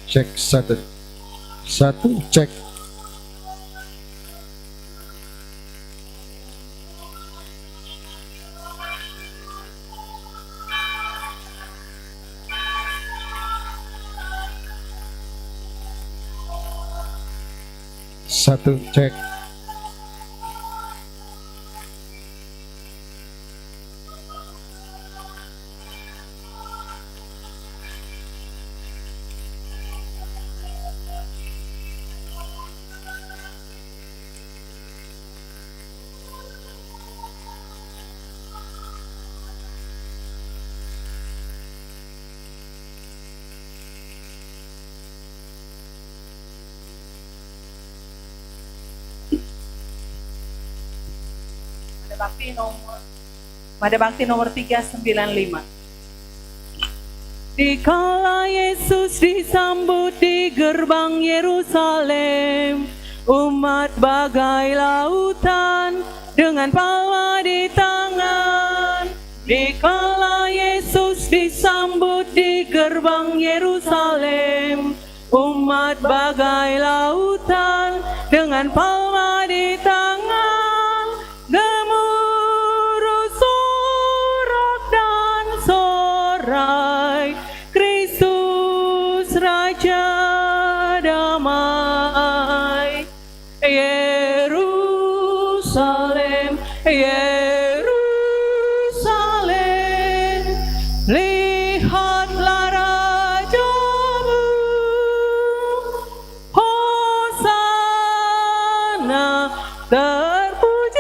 Cek satu. Satu cek. Satu cek. Mada Bakti nomor 395. Dikala Yesus disambut di gerbang Yerusalem, umat bagai lautan dengan palma di tangan. Dikala Yesus disambut di gerbang Yerusalem, umat bagai lautan dengan palma di tangan. Gemuruh sorak dan sorai, Kristus Raja damai. Yerusalem, Yerusalem, lihatlah rajamu. Hosana, terpujilah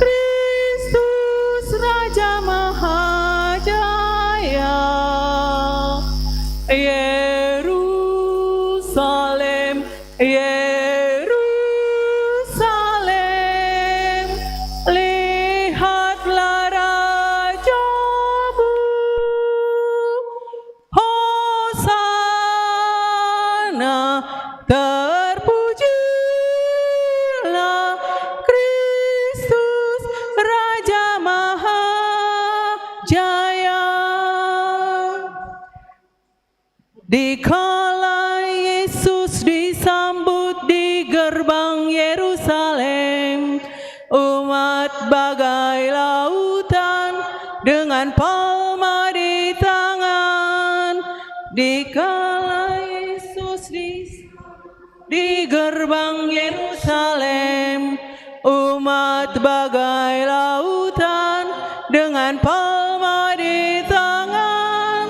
Kristus Raja Mahajaya. Yerusalem, Yerusalem, lihatlah rajamu. Hosana, terpujilah Kristus Raja Mahajaya. Dikala Yesus disambut di gerbang Yerusalem, umat bagai lautan dengan palma di tangan. Dikala Yesus di gerbang Yerusalem, umat bagai lautan dengan palma di tangan.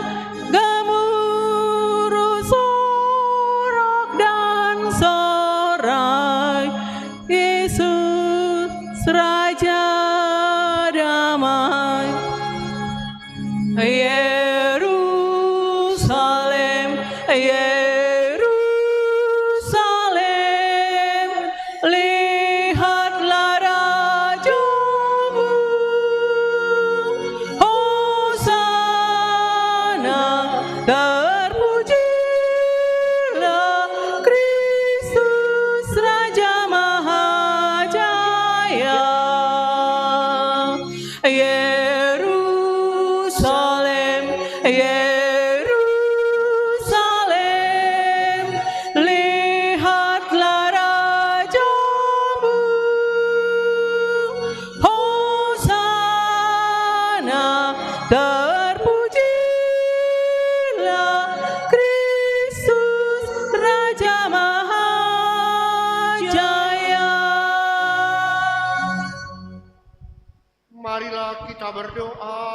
Gemuruh sorak dan sorai, Yesus Raja damai. Yerusalem, Yerusalem, lihatlah rajamu. Hosana, terpujilah Kristus Raja Mahajaya. Yerusalem, Yerusalem, lihatlah rajamu. Hosana, terpujilah Kristus Raja Mahajaya. Marilah kita berdoa.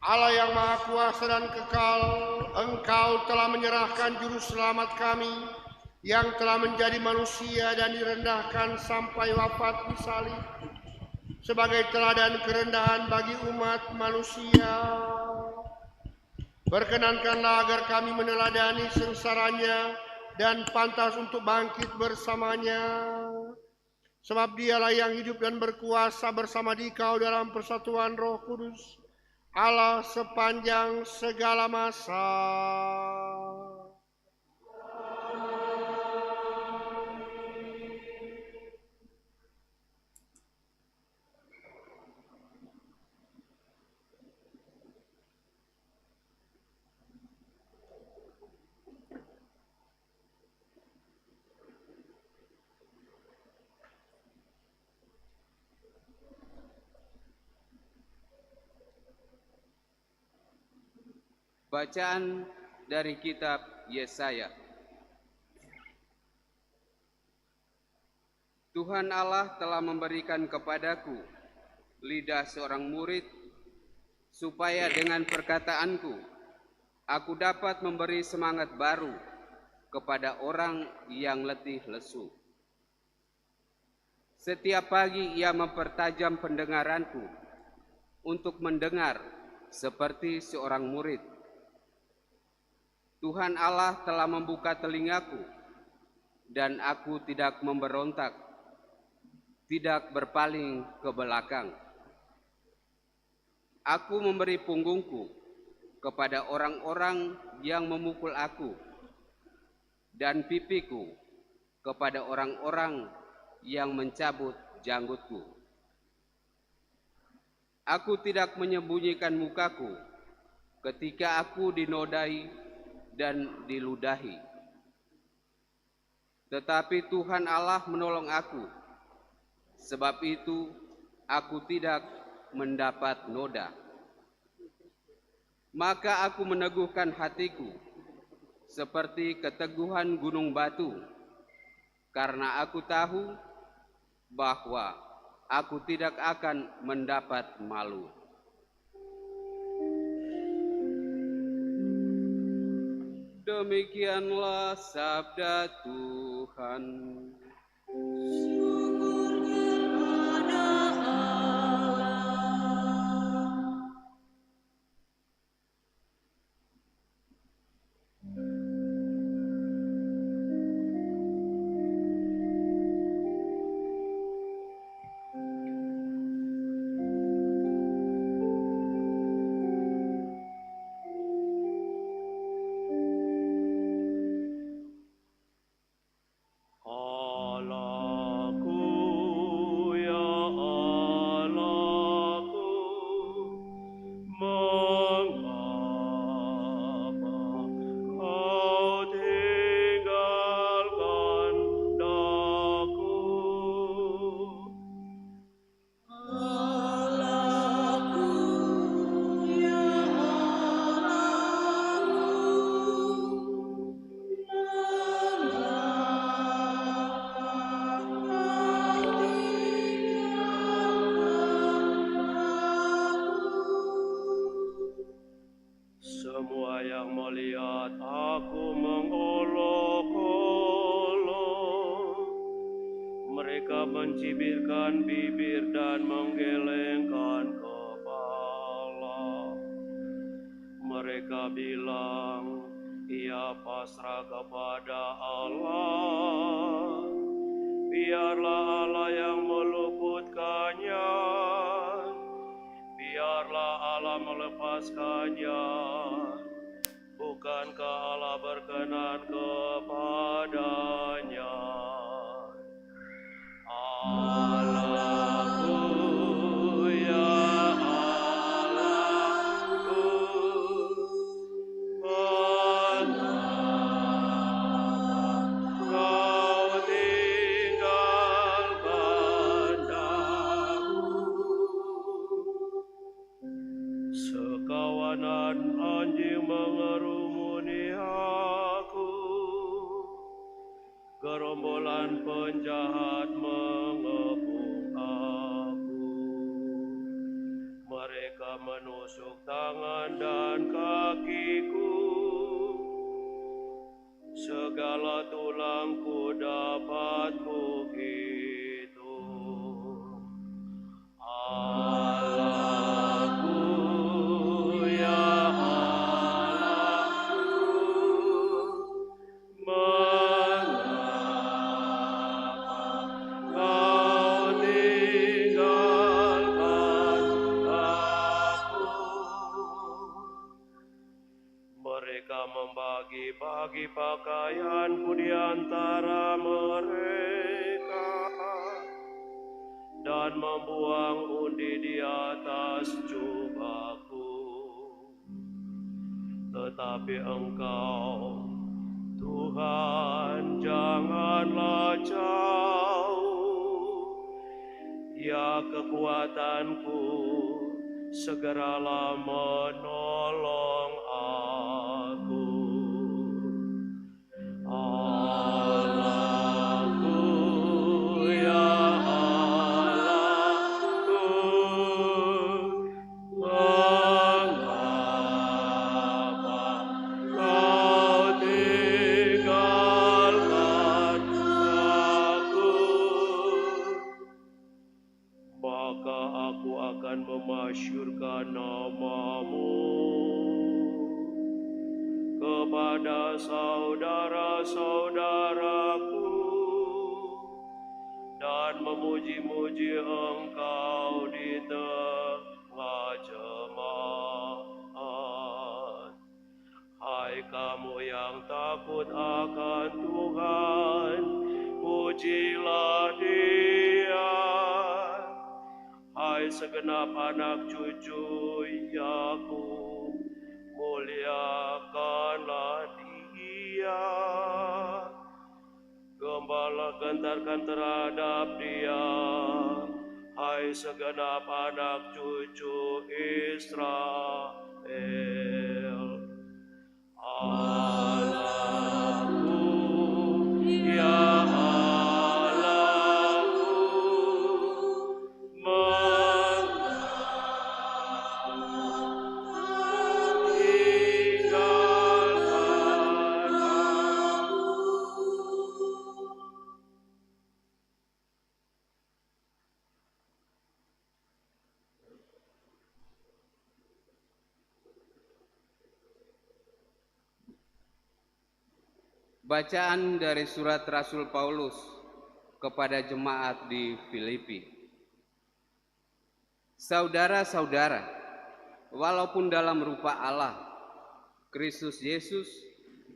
Allah yang Maha Kuasa dan Kekal, Engkau telah menyerahkan Juru Selamat kami yang telah menjadi manusia dan direndahkan sampai wafat di salib sebagai teladan kerendahan bagi umat manusia. Berkenankanlah agar kami meneladani sengsaranya dan pantas untuk bangkit bersamanya. Sebab dialah yang hidup dan berkuasa bersama Dikau dalam persatuan Roh Kudus, Allah sepanjang segala masa. Bacaan dari kitab Yesaya. Tuhan Allah telah memberikan kepadaku lidah seorang murid, supaya dengan perkataanku aku dapat memberi semangat baru kepada orang yang letih lesu. Setiap pagi ia mempertajam pendengaranku untuk mendengar seperti seorang murid. Tuhan Allah telah membuka telingaku, dan aku tidak memberontak, tidak berpaling ke belakang. Aku memberi punggungku kepada orang-orang yang memukul aku, dan pipiku kepada orang-orang yang mencabut janggutku. Aku tidak menyembunyikan mukaku ketika aku dinodai dan diludahi. Tetapi Tuhan Allah menolong aku, sebab itu aku tidak mendapat noda. Maka aku meneguhkan hatiku seperti keteguhan gunung batu, karena aku tahu bahwa aku tidak akan mendapat malu. Demikianlah sabda Tuhan. Semua yang melihat aku mengolok-olok, mereka mencibirkan bibir dan menggelengkan kepala. Mereka bilang, ia pasrah kepada Allah. Biarlah Allah yang meluputkannya, biarlah Allah melepaskannya. Bukankah Allah berkenan kepadanya? Allahku, ya Allahku, mengapa kau tinggalkan aku? Sekawanan anjing mengerumuni aku, gerombolan penjahat mengepung aku. Mereka menusuk tangan dan kakiku, segala tulangku dapat kuhitung. Allahku, ya Allahku, mengapa kau tinggalkan aku? Mereka membagi-bagi pakaianku di antara mereka, dan membuang undi di atas jubahku. Tetapi Engkau, Tuhan, janganlah jauh. Ya kekuatanku, segeralah menolong aku. memasyurkan nama-Mu kepada saudara-saudaraku dan memuji-muji Engkau di tengah jemaat. Hai kamu yang takut akan Tuhan, pujilah Dia. Hai segenap anak cucu Yakub, muliakanlah Dia. Gembala gentarkan terhadap Dia, hai segenap anak cucu Israel. Allahku, ya Allahku, meninggalkan Bacaan dari surat Rasul Paulus kepada jemaat di Filipi. Saudara-saudara, walaupun dalam rupa Allah, Kristus Yesus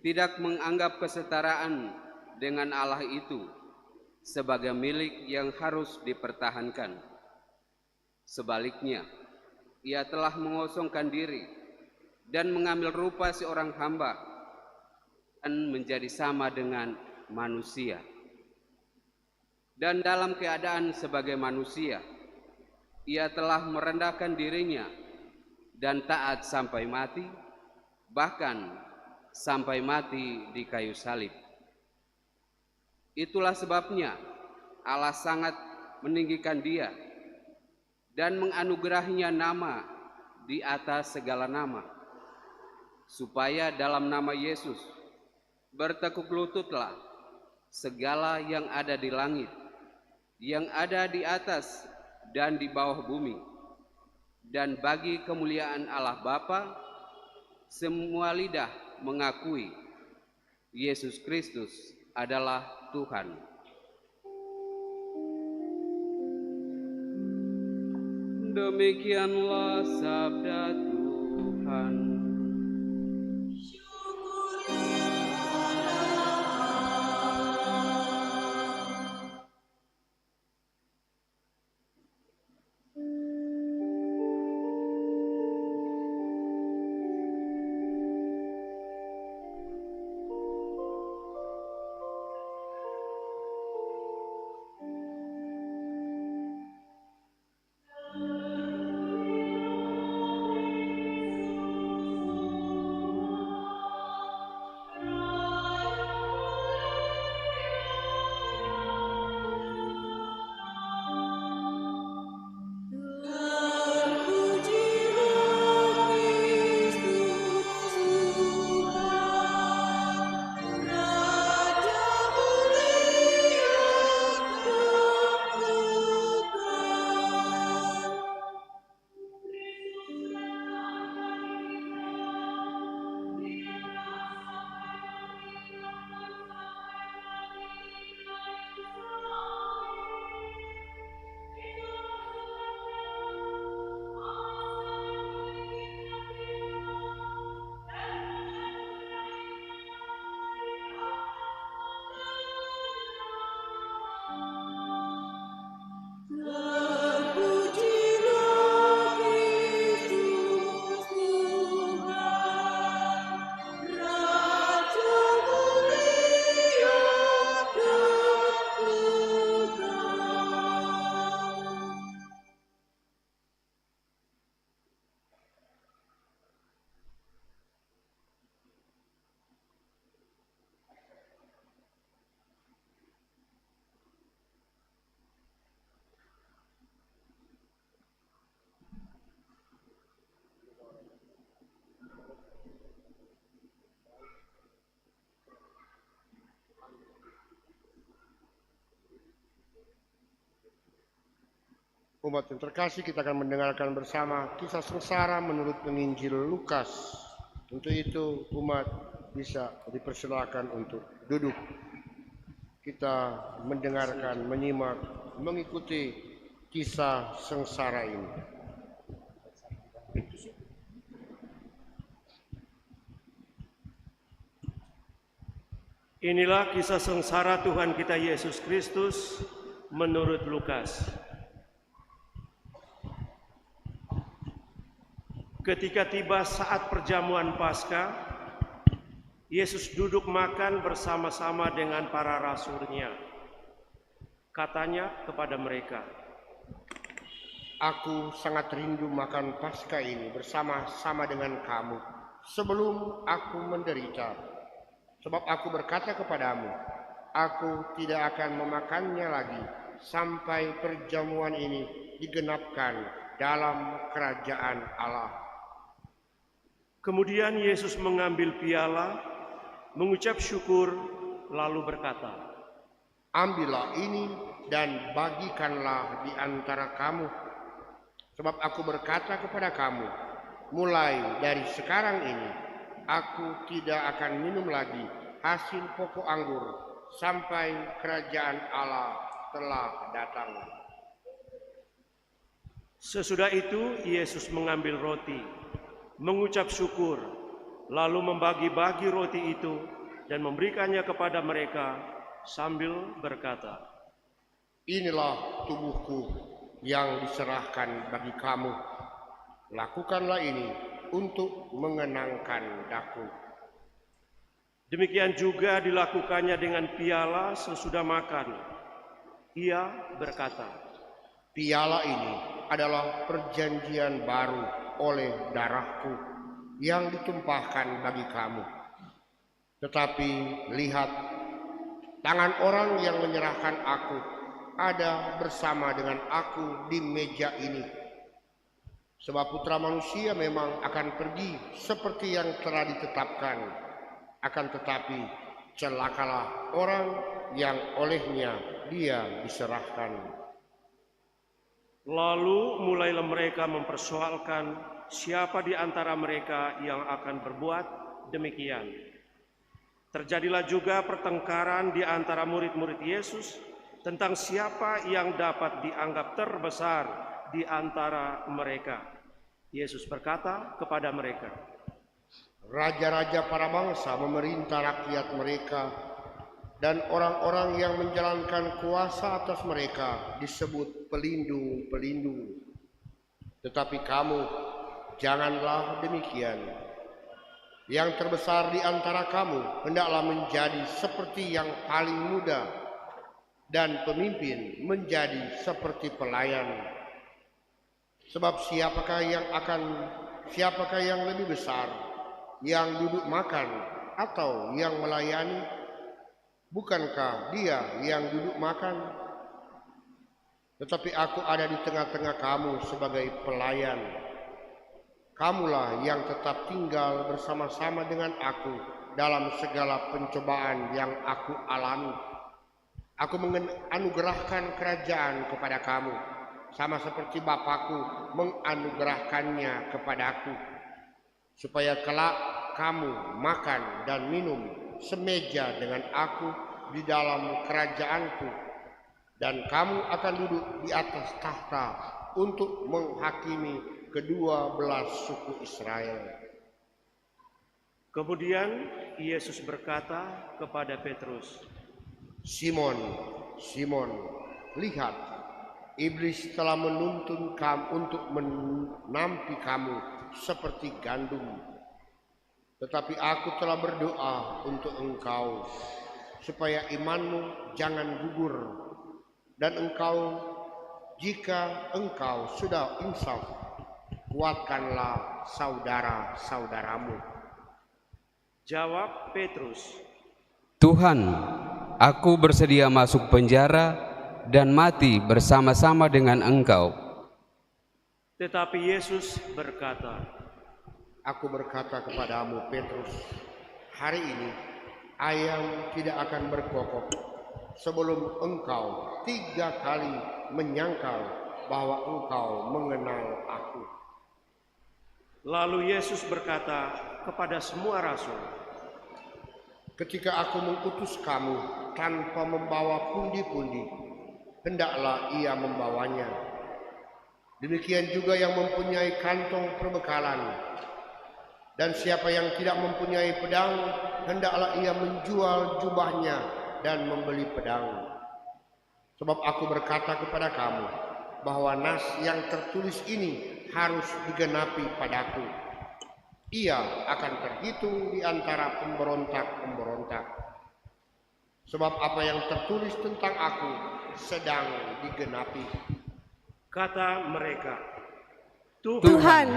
tidak menganggap kesetaraan dengan Allah itu sebagai milik yang harus dipertahankan. Sebaliknya, Ia telah mengosongkan diri dan mengambil rupa seorang hamba dan menjadi sama dengan manusia. Dan dalam keadaan sebagai manusia, Ia telah merendahkan dirinya dan taat sampai mati, bahkan sampai mati di kayu salib. Itulah sebabnya Allah sangat meninggikan Dia dan menganugerahinya nama di atas segala nama, supaya dalam nama Yesus bertekuk lututlah segala yang ada di langit, yang ada di atas dan di bawah bumi, dan bagi kemuliaan Allah Bapa, semua lidah mengakui Yesus Kristus adalah Tuhan. Demikianlah sabda Tuhan. Umat yang terkasih, kita akan mendengarkan bersama kisah sengsara menurut penginjil Lukas. Untuk itu umat bisa dipersilakan untuk duduk. Kita mendengarkan, menyimak, mengikuti kisah sengsara ini. Inilah kisah sengsara Tuhan kita Yesus Kristus menurut Lukas. Ketika tiba saat perjamuan Paskah, Yesus duduk makan bersama-sama dengan para rasul-Nya. Katanya kepada mereka, Aku sangat rindu makan Paskah ini bersama-sama dengan kamu sebelum aku menderita. Sebab aku berkata kepadamu, aku tidak akan memakannya lagi sampai perjamuan ini digenapkan dalam kerajaan Allah. Kemudian Yesus mengambil piala, mengucap syukur, lalu berkata, Ambillah ini dan bagikanlah di antara kamu. Sebab aku berkata kepada kamu, mulai dari sekarang ini, aku tidak akan minum lagi hasil pokok anggur sampai kerajaan Allah telah datang. Sesudah itu Yesus mengambil roti, mengucap syukur, lalu membagi-bagi roti itu dan memberikannya kepada mereka sambil berkata, Inilah tubuhku yang diserahkan bagi kamu. Lakukanlah ini untuk mengenangkan daku. Demikian juga dilakukannya dengan piala sesudah makan. Ia berkata, Piala ini adalah perjanjian baru oleh darahku yang ditumpahkan bagi kamu. Tetapi lihat, tangan orang yang menyerahkan aku ada bersama dengan aku di meja ini. Sebab Putra Manusia memang akan pergi seperti yang telah ditetapkan. Akan tetapi celakalah orang yang olehnya dia diserahkan. lalu mulailah mereka mempersoalkan siapa di antara mereka yang akan berbuat demikian. Terjadilah juga pertengkaran di antara murid-murid Yesus tentang siapa yang dapat dianggap terbesar di antara mereka. Yesus berkata kepada mereka, Raja-raja para bangsa memerintah rakyat mereka, dan orang-orang yang menjalankan kuasa atas mereka disebut pelindung-pelindung. Tetapi kamu, janganlah demikian. Yang terbesar di antara kamu hendaklah menjadi seperti yang paling muda, dan pemimpin menjadi seperti pelayan. Sebab siapakah yang lebih besar, yang duduk makan atau yang melayani? Bukankah dia yang duduk makan? Tetapi aku ada di tengah-tengah kamu sebagai pelayan. Kamulah yang tetap tinggal bersama-sama dengan aku dalam segala pencobaan yang aku alami. Aku menganugerahkan kerajaan kepada kamu, sama seperti Bapakku menganugerahkannya kepadaku, supaya kelak kamu makan dan minum semeja dengan aku di dalam kerajaanku, dan kamu akan duduk di atas tahta untuk menghakimi kedua belas suku Israel. Kemudian Yesus berkata kepada Petrus, Simon, Simon, lihat, iblis telah menuntun kamu untuk menampi kamu seperti gandum. Tetapi aku telah berdoa untuk engkau, supaya imanmu jangan gugur, dan engkau, jika engkau sudah insaf, kuatkanlah saudara-saudaramu. jawab Petrus, Tuhan, aku bersedia masuk penjara dan mati bersama-sama dengan Engkau. tetapi Yesus berkata, Aku berkata kepadamu, Petrus, hari ini ayam tidak akan berkokok sebelum engkau 3 kali menyangkal bahwa engkau mengenal aku. Lalu Yesus berkata kepada semua rasul, Ketika aku mengutus kamu tanpa membawa pundi-pundi, hendaklah ia membawanya. Demikian juga yang mempunyai kantong perbekalan. Dan siapa yang tidak mempunyai pedang, hendaklah ia menjual jubahnya dan membeli pedang. Sebab aku berkata kepada kamu, bahwa nas yang tertulis ini harus digenapi padaku. Ia akan terhitung di antara pemberontak-pemberontak. Sebab apa yang tertulis tentang aku sedang digenapi. kata mereka, Tuhan,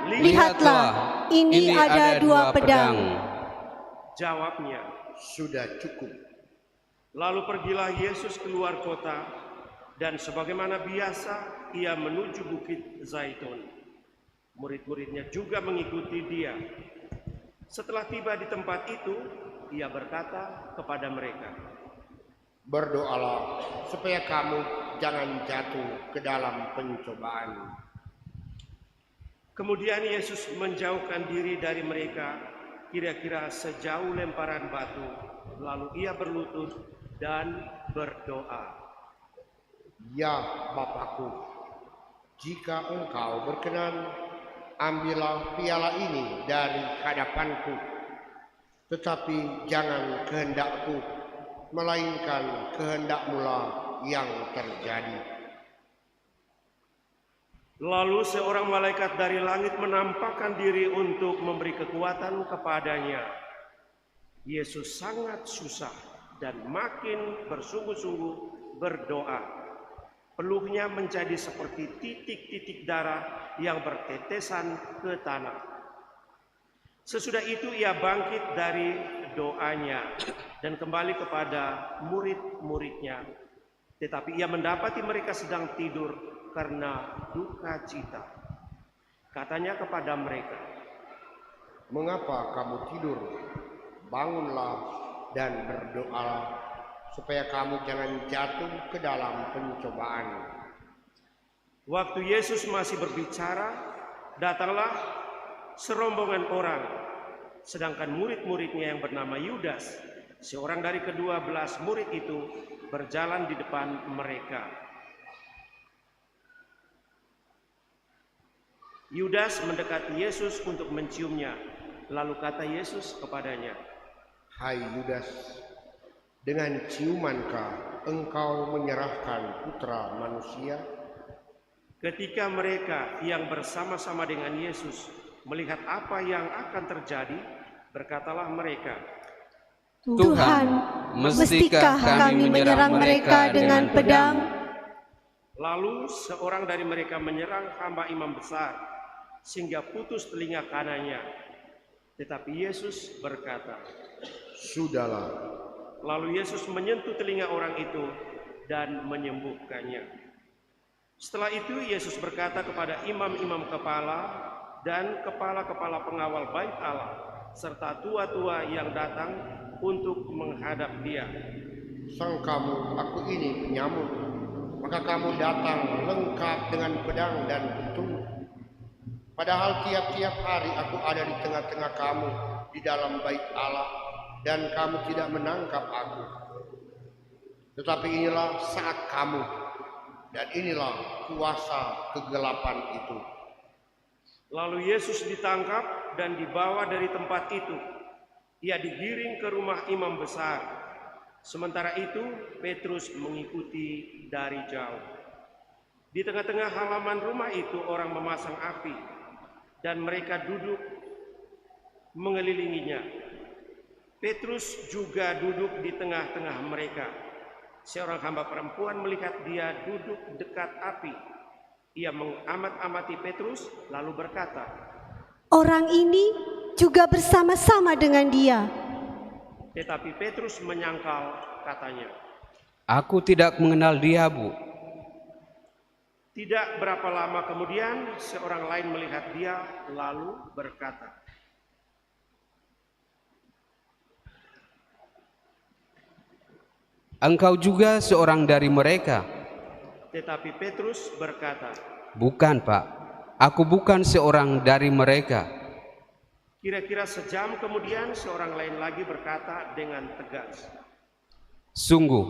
lihatlah, ini ada 2 pedang. Jawabnya, Sudah cukup. lalu pergilah Yesus keluar kota, dan sebagaimana biasa ia menuju Bukit Zaitun. Murid-muridnya juga mengikuti dia. Setelah tiba di tempat itu, ia berkata kepada mereka, Berdoalah supaya kamu jangan jatuh ke dalam pencobaan. Kemudian Yesus menjauhkan diri dari mereka, kira-kira sejauh lemparan batu. Lalu ia berlutut dan berdoa. Ya Bapakku, jika engkau berkenan, ambillah piala ini dari hadapanku. Tetapi jangan kehendakku, melainkan kehendak-Mu-lah yang terjadi. Lalu seorang malaikat dari langit menampakkan diri untuk memberi kekuatan kepadanya. Yesus sangat susah dan makin bersungguh-sungguh berdoa. Peluhnya menjadi seperti titik-titik darah yang bertetesan ke tanah. Sesudah itu ia bangkit dari doanya dan kembali kepada murid-muridnya. Tetapi ia mendapati mereka sedang tidur karena duka cita. Katanya kepada mereka, Mengapa kamu tidur? Bangunlah dan berdoalah, supaya kamu jangan jatuh ke dalam pencobaan. waktu Yesus masih berbicara, datanglah serombongan orang, sedangkan murid-muridnya yang bernama Yudas, seorang dari ke-12 murid itu, berjalan di depan mereka. Yudas mendekati Yesus untuk menciumnya, lalu kata Yesus kepadanya, Hai Yudas, dengan ciumankah engkau menyerahkan putra manusia? ketika mereka yang bersama-sama dengan Yesus melihat apa yang akan terjadi, berkatalah mereka, Tuhan, mestikah kami menyerang mereka dengan pedang? Lalu seorang dari mereka menyerang hamba imam besar, sehingga putus telinga kanannya. Tetapi Yesus berkata, Sudahlah. Lalu Yesus menyentuh telinga orang itu dan menyembuhkannya. Setelah itu Yesus berkata kepada imam-imam kepala dan kepala-kepala pengawal bait Allah, serta tua-tua yang datang untuk menghadap dia. Sangkamu aku ini penyamuk, maka kamu datang lengkap dengan pedang dan petung. Padahal tiap-tiap hari aku ada di tengah-tengah kamu di dalam bait Allah, dan kamu tidak menangkap aku. Tetapi inilah saat kamu, dan inilah kuasa kegelapan itu. Lalu Yesus ditangkap dan dibawa dari tempat itu. Ia digiring ke rumah imam besar. Sementara itu Petrus mengikuti dari jauh. Di tengah-tengah halaman rumah itu orang memasang api, dan mereka duduk mengelilinginya. Petrus juga duduk di tengah-tengah mereka. Seorang hamba perempuan melihat dia duduk dekat api. Ia mengamat-amati Petrus lalu berkata, Orang ini juga bersama-sama dengan dia. tetapi Petrus menyangkal, katanya, Aku tidak mengenal dia, Bu. Tidak berapa lama kemudian seorang lain melihat dia lalu berkata, Engkau juga seorang dari mereka. Tetapi Petrus berkata, "Bukan, Pak. Aku bukan seorang dari mereka." Kira-kira sejam kemudian seorang lain lagi berkata dengan tegas, "Sungguh,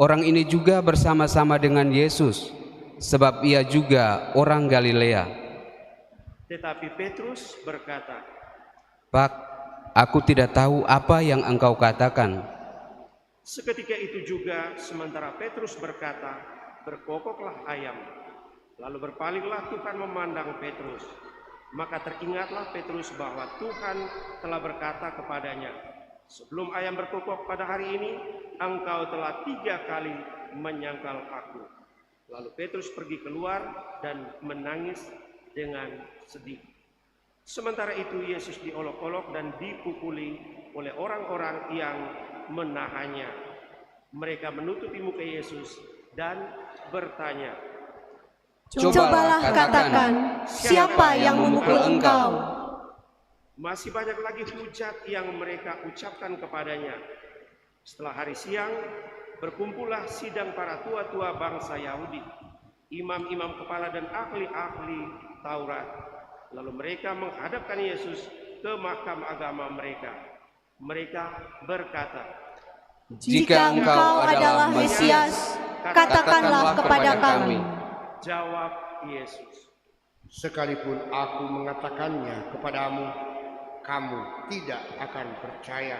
orang ini juga bersama-sama dengan Yesus, sebab ia juga orang Galilea." Tetapi Petrus berkata, "Pak, aku tidak tahu apa yang engkau katakan." Seketika itu juga sementara Petrus berkata, berkokoklah ayam. Lalu berpalinglah Tuhan memandang Petrus. Maka teringatlah Petrus bahwa Tuhan telah berkata kepadanya, "Sebelum ayam berkokok pada hari ini, engkau telah 3 kali menyangkal aku." Lalu Petrus pergi keluar dan menangis dengan sedih. Sementara itu Yesus diolok-olok dan dipukuli oleh orang-orang yang menahannya. Mereka menutupi muka Yesus dan bertanya, Cobalah katakan, siapa yang memukul engkau? Masih banyak lagi hujat yang mereka ucapkan kepadanya. Setelah hari siang, berkumpullah sidang para tua-tua bangsa Yahudi, imam-imam kepala dan ahli-ahli Taurat. Lalu mereka menghadapkan Yesus ke mahkamah agama mereka. Mereka berkata, Jika engkau adalah Mesias, katakanlah kepada kami. Jawab Yesus, Sekalipun aku mengatakannya kepadamu, kamu tidak akan percaya.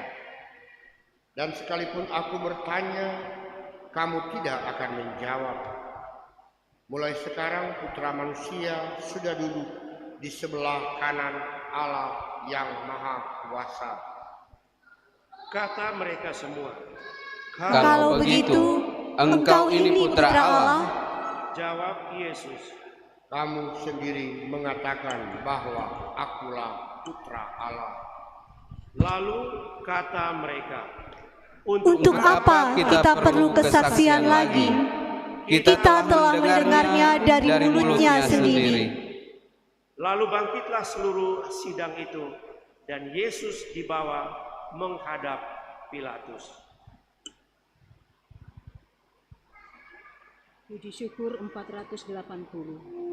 Dan sekalipun aku bertanya, kamu tidak akan menjawab. Mulai sekarang Putra Manusia sudah duduk di sebelah kanan Allah yang Maha Kuasa. kata mereka semua. Kalau begitu, engkau ini Putra Allah. Jawab Yesus, Kamu sendiri mengatakan bahwa akulah Putra Allah. lalu kata mereka, Untuk apa kita perlu kesaksian lagi? Kita telah mendengarnya dari mulutnya sendiri. Lalu bangkitlah seluruh sidang itu, dan Yesus dibawa menghadap Pilatus. Puji syukur 480.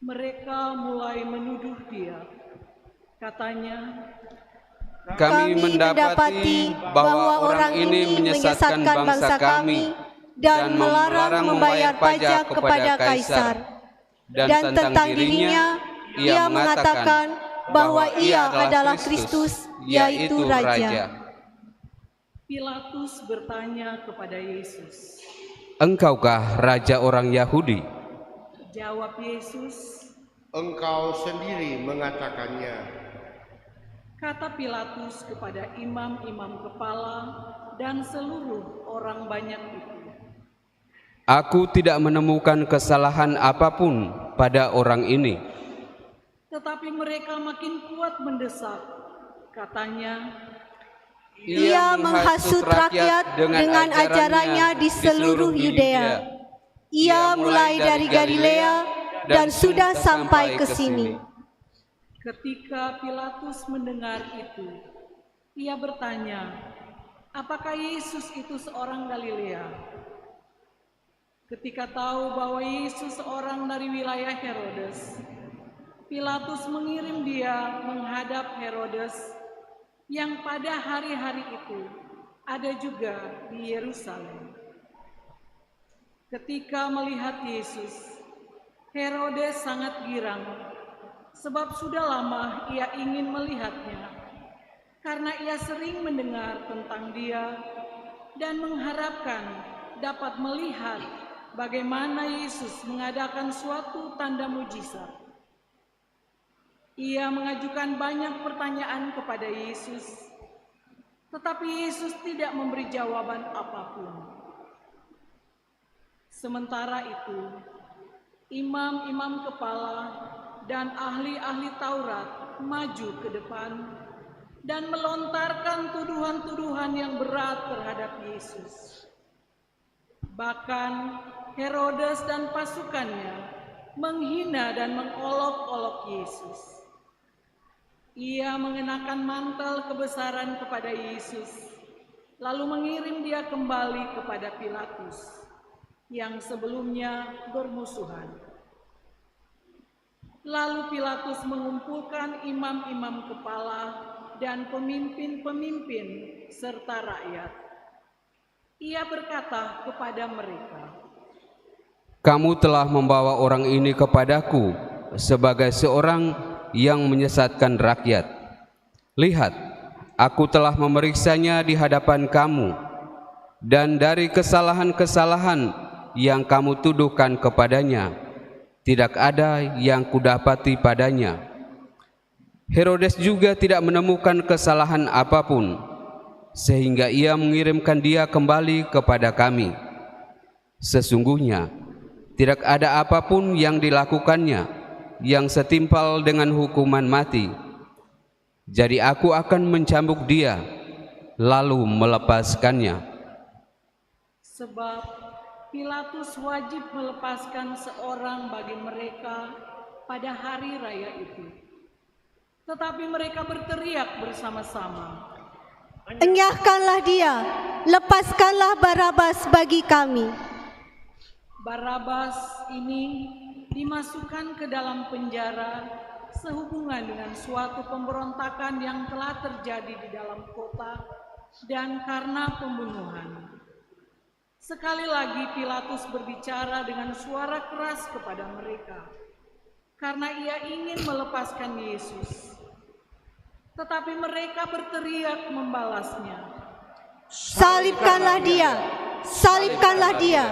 Mereka mulai menuduh dia. Katanya, Kami mendapati bahwa orang ini menyesatkan bangsa kami dan melarang membayar pajak kepada Kaisar. Dan tentang dirinya, ia mengatakan bahwa ia adalah Kristus, yaitu Raja. Pilatus bertanya kepada Yesus. "Engkaukah Raja orang Yahudi?" Jawab Yesus, Engkau sendiri mengatakannya. kata Pilatus kepada imam-imam kepala dan seluruh orang banyak itu. "Aku tidak menemukan kesalahan apapun pada orang ini." Tetapi mereka makin kuat mendesak. Katanya, Ia menghasut rakyat dengan ajarannya di seluruh Yudea. Ia mulai dari Galilea dan sudah sampai ke sini. ketika Pilatus mendengar itu, ia bertanya, apakah Yesus itu seorang Galilea? Ketika tahu bahwa Yesus seorang dari wilayah Herodes, Pilatus mengirim dia menghadap Herodes yang pada hari-hari itu ada juga di Yerusalem. Ketika melihat Yesus, Herodes sangat girang, sebab sudah lama ia ingin melihatnya, karena ia sering mendengar tentang dia dan mengharapkan dapat melihat bagaimana Yesus mengadakan suatu tanda mujizat. Ia mengajukan banyak pertanyaan kepada Yesus, tetapi Yesus tidak memberi jawaban apapun. Sementara itu, imam-imam kepala dan ahli-ahli Taurat maju ke depan dan melontarkan tuduhan-tuduhan yang berat terhadap Yesus. Bahkan Herodes dan pasukannya menghina dan mengolok-olok Yesus. Ia mengenakan mantel kebesaran kepada Yesus, lalu mengirim dia kembali kepada Pilatus yang sebelumnya bermusuhan. Lalu Pilatus mengumpulkan imam-imam kepala dan pemimpin-pemimpin serta rakyat. Ia berkata kepada mereka, "Kamu telah membawa orang ini kepadaku sebagai seorang yang menyesatkan rakyat. Lihat, aku telah memeriksanya di hadapan kamu, dan dari kesalahan-kesalahan yang kamu tuduhkan kepadanya, tidak ada yang kudapati padanya. Herodes juga tidak menemukan kesalahan apapun, sehingga ia mengirimkan dia kembali kepada kami. Sesungguhnya, tidak ada apapun yang dilakukannya yang setimpal dengan hukuman mati. Jadi aku akan mencambuk dia, lalu melepaskannya." Sebab Pilatus wajib melepaskan seorang bagi mereka pada hari raya itu. Tetapi mereka berteriak bersama-sama, "Enyahkanlah dia, lepaskanlah Barabas bagi kami." Barabas ini dimasukkan ke dalam penjara sehubungan dengan suatu pemberontakan yang telah terjadi di dalam kota dan karena pembunuhan. Sekali lagi Pilatus berbicara dengan suara keras kepada mereka, karena ia ingin melepaskan Yesus. Tetapi mereka berteriak membalasnya, "Salibkanlah dia, salibkanlah dia."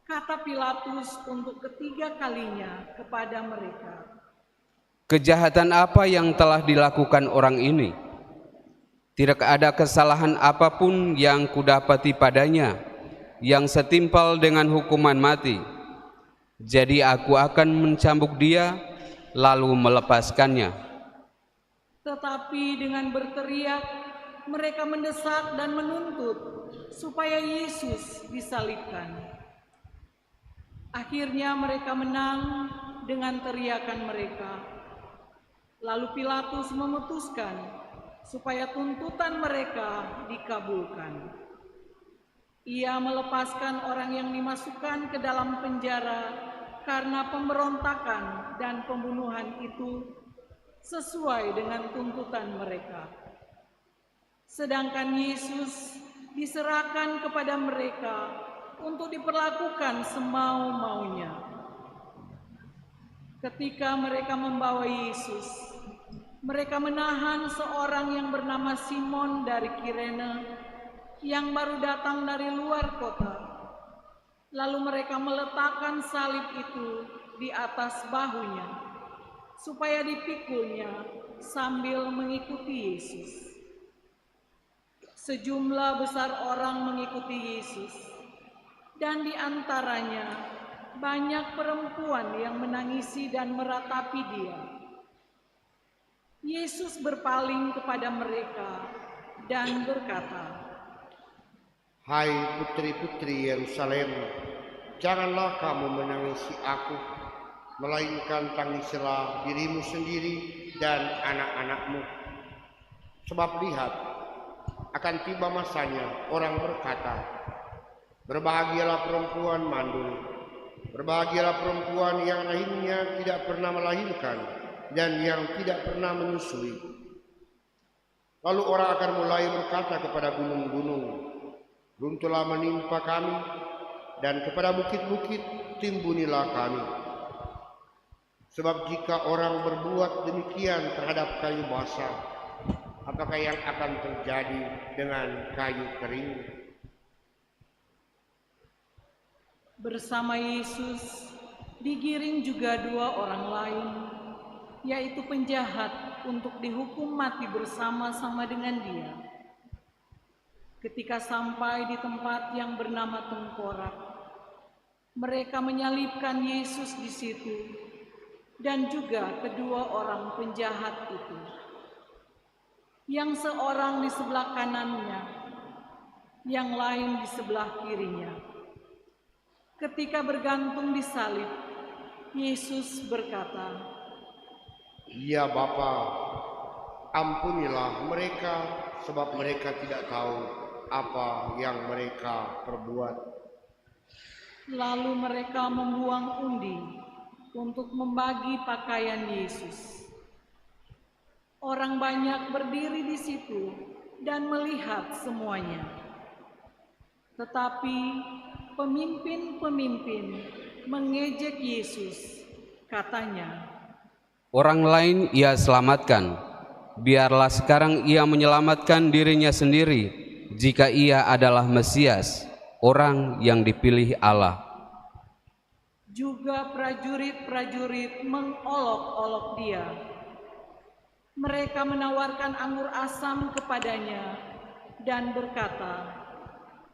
Kata Pilatus untuk ketiga kalinya kepada mereka, "Kejahatan apa yang telah dilakukan orang ini? Tidak ada kesalahan apapun yang kudapati padanya yang setimpal dengan hukuman mati. Jadi aku akan mencambuk dia, lalu melepaskannya." Tetapi dengan berteriak, mereka mendesak dan menuntut supaya Yesus disalibkan. Akhirnya mereka menang dengan teriakan mereka. Lalu Pilatus memutuskan supaya tuntutan mereka dikabulkan. Ia melepaskan orang yang dimasukkan ke dalam penjara karena pemberontakan dan pembunuhan itu sesuai dengan tuntutan mereka. Sedangkan Yesus diserahkan kepada mereka untuk diperlakukan semau-maunya. Ketika mereka membawa Yesus, mereka menahan seorang yang bernama Simon dari Kirene yang baru datang dari luar kota. Lalu mereka meletakkan salib itu di atas bahunya, supaya dipikulnya sambil mengikuti Yesus. Sejumlah besar orang mengikuti Yesus, dan di antaranya banyak perempuan yang menangisi dan meratapi dia. Yesus berpaling kepada mereka dan berkata, "Hai putri-putri Yerusalem, janganlah kamu menangisi aku, melainkan tangislah dirimu sendiri dan anak-anakmu. Sebab lihat, akan tiba masanya orang berkata, berbahagialah perempuan mandul, berbahagialah perempuan yang rahimnya tidak pernah melahirkan dan yang tidak pernah menyusui. Lalu orang akan mulai berkata kepada gunung-gunung, runtuhlah menimpa kami, dan kepada bukit-bukit timbunilah kami. Sebab jika orang berbuat demikian terhadap kayu basah, apakah yang akan terjadi dengan kayu kering? Bersama Yesus digiring juga dua orang lain, yaitu penjahat untuk dihukum mati bersama-sama dengan dia. Ketika sampai di tempat yang bernama Tengkorak, mereka menyalibkan Yesus di situ dan juga kedua orang penjahat itu, yang seorang di sebelah kanannya, yang lain di sebelah kirinya. Ketika bergantung di salib, Yesus berkata, "Ya Bapa, ampunilah mereka, sebab mereka tidak tahu apa yang mereka perbuat." Lalu mereka membuang undi untuk membagi pakaian Yesus. Orang banyak berdiri di situ dan melihat semuanya. Tetapi pemimpin-pemimpin mengejek Yesus, katanya, Orang lain ia selamatkan, biarlah sekarang ia menyelamatkan dirinya sendiri jika ia adalah Mesias, orang yang dipilih Allah. Juga prajurit-prajurit mengolok-olok dia. Mereka menawarkan anggur asam kepadanya dan berkata,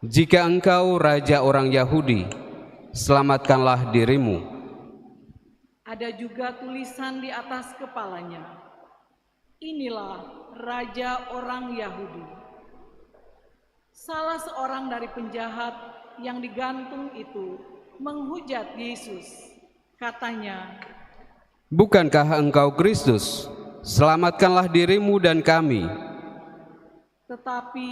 Jika engkau raja orang Yahudi, selamatkanlah dirimu. Ada juga tulisan di atas kepalanya, "Inilah raja orang Yahudi." Salah seorang dari penjahat yang digantung itu menghujat Yesus, katanya, Bukankah engkau Kristus? Selamatkanlah dirimu dan kami. Tetapi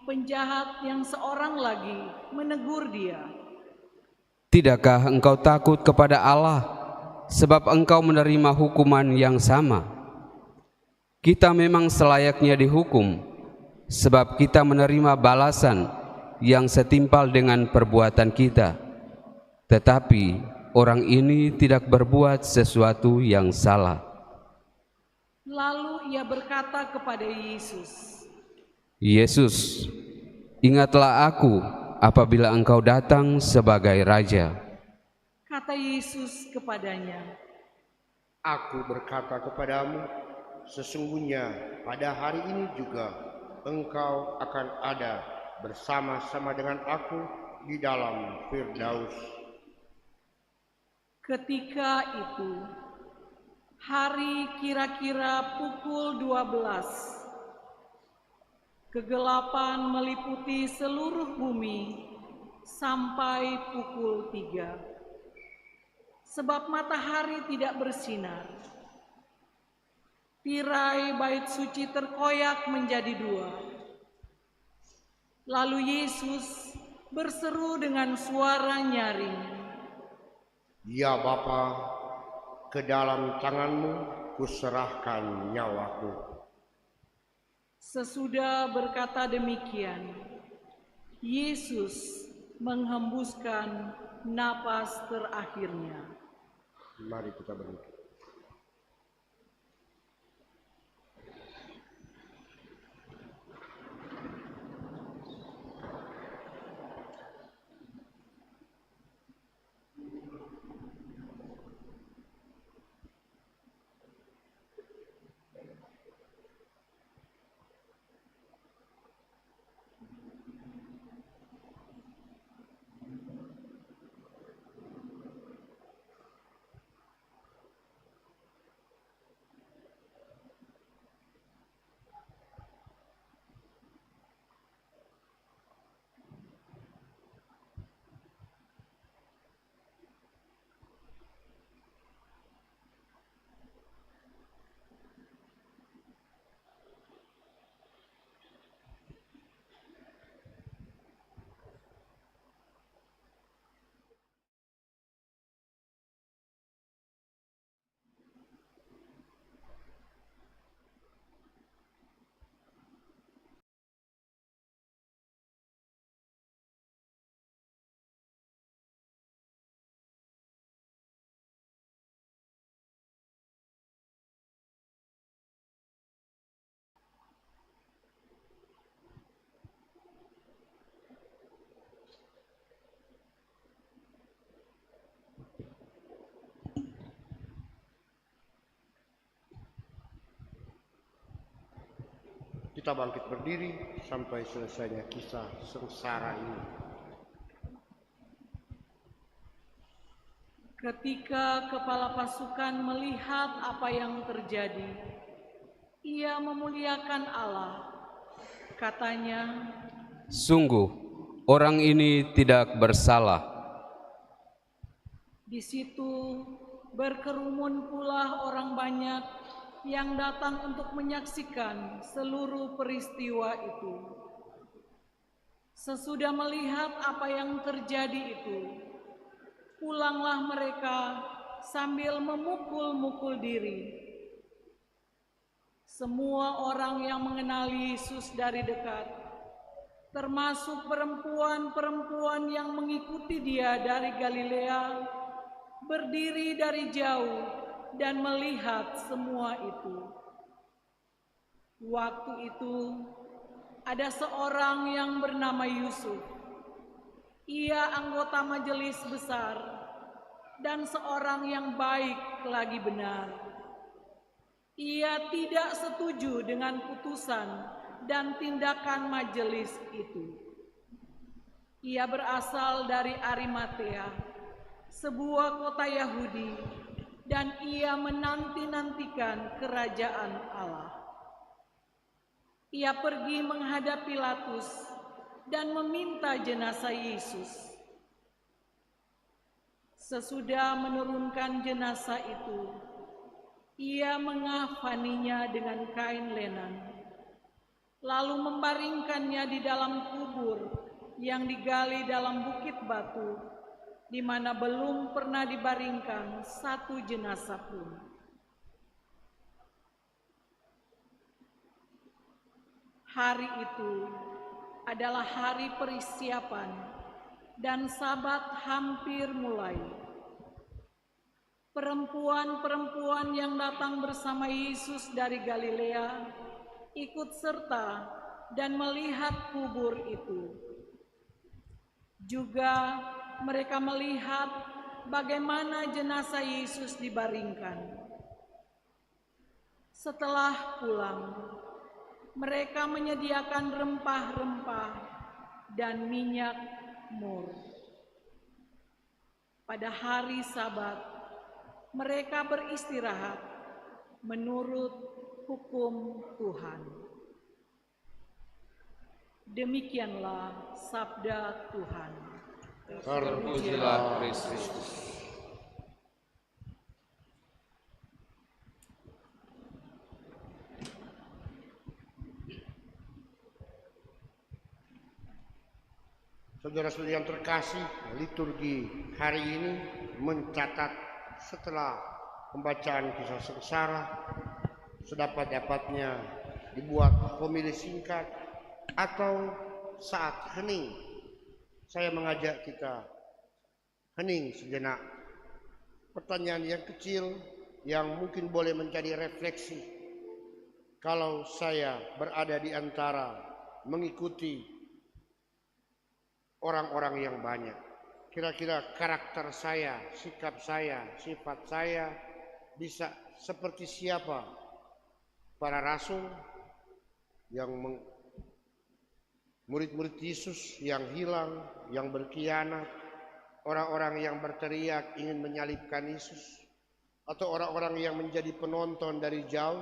penjahat yang seorang lagi menegur dia, Tidakkah engkau takut kepada Allah, sebab engkau menerima hukuman yang sama? Kita memang selayaknya dihukum, sebab kita menerima balasan yang setimpal dengan perbuatan kita. Tetapi orang ini tidak berbuat sesuatu yang salah. Lalu ia berkata kepada Yesus, Yesus, ingatlah aku apabila engkau datang sebagai Raja. Kata Yesus kepadanya, Aku berkata kepadamu, sesungguhnya pada hari ini juga engkau akan ada bersama-sama dengan aku di dalam Firdaus. Ketika itu, hari kira-kira pukul 12, kegelapan meliputi seluruh bumi sampai pukul 3, sebab matahari tidak bersinar. Tirai bait suci terkoyak menjadi 2. Lalu Yesus berseru dengan suara nyaring, Ya Bapa, ke dalam tanganmu kuserahkan nyawaku. Sesudah berkata demikian, Yesus menghembuskan napas terakhirnya. Mari kita berdoa. Kita bangkit berdiri sampai selesainya kisah sengsara ini. Ketika kepala pasukan melihat apa yang terjadi, ia memuliakan Allah. Katanya, "Sungguh, orang ini tidak bersalah." di situ berkerumun pula orang banyak yang datang untuk menyaksikan seluruh peristiwa itu. Sesudah melihat apa yang terjadi itu, pulanglah mereka sambil memukul-mukul diri. Semua orang yang mengenal Yesus dari dekat, termasuk perempuan-perempuan yang mengikuti Dia dari Galilea, berdiri dari jauh dan melihat semua itu. Waktu itu ada seorang yang bernama Yusuf. Ia anggota majelis besar dan seorang yang baik lagi benar. Ia tidak setuju dengan putusan dan tindakan majelis itu. Ia berasal dari Arimatea, sebuah kota Yahudi, dan ia menanti-nantikan kerajaan Allah. Ia pergi menghadap Pilatus dan meminta jenazah Yesus. Sesudah menurunkan jenazah itu, ia mengafaninya dengan kain lenan, lalu membaringkannya di dalam kubur yang digali dalam bukit batu, di mana belum pernah dibaringkan satu jenazah pun. Hari itu adalah hari persiapan dan Sabat hampir mulai. Perempuan-perempuan yang datang bersama Yesus dari Galilea ikut serta dan melihat kubur itu. Juga mereka melihat bagaimana jenazah Yesus dibaringkan. Setelah pulang, mereka menyediakan rempah-rempah dan minyak mur. Pada hari Sabat, mereka beristirahat menurut hukum Tuhan. Demikianlah sabda Tuhan. Terpujilah Kristus. Saudara-saudara yang terkasih, liturgi hari ini mencatat setelah pembacaan kisah sengsara, sedapat-dapatnya dibuat homili singkat atau saat hening. Saya mengajak kita hening sejenak. Pertanyaan yang kecil yang mungkin boleh menjadi refleksi. Kalau saya berada di antara mengikuti orang-orang yang banyak, kira-kira karakter saya, sikap saya, sifat saya bisa seperti siapa? Para rasul yang murid-murid Yesus yang hilang, yang berkhianat, orang-orang yang berteriak ingin menyalibkan Yesus, atau orang-orang yang menjadi penonton dari jauh,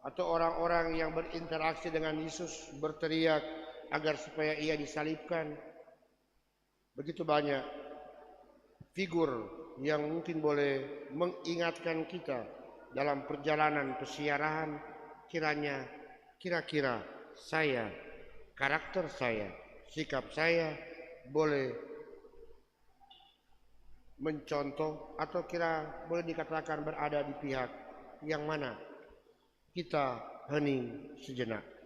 atau orang-orang yang berinteraksi dengan Yesus berteriak agar supaya ia disalibkan. Begitu banyak figur yang mungkin boleh mengingatkan kita dalam perjalanan pesiarahan. Kira-kira saya, karakter saya, sikap saya boleh mencontoh atau boleh dikatakan berada di pihak yang mana? Kita hening sejenak.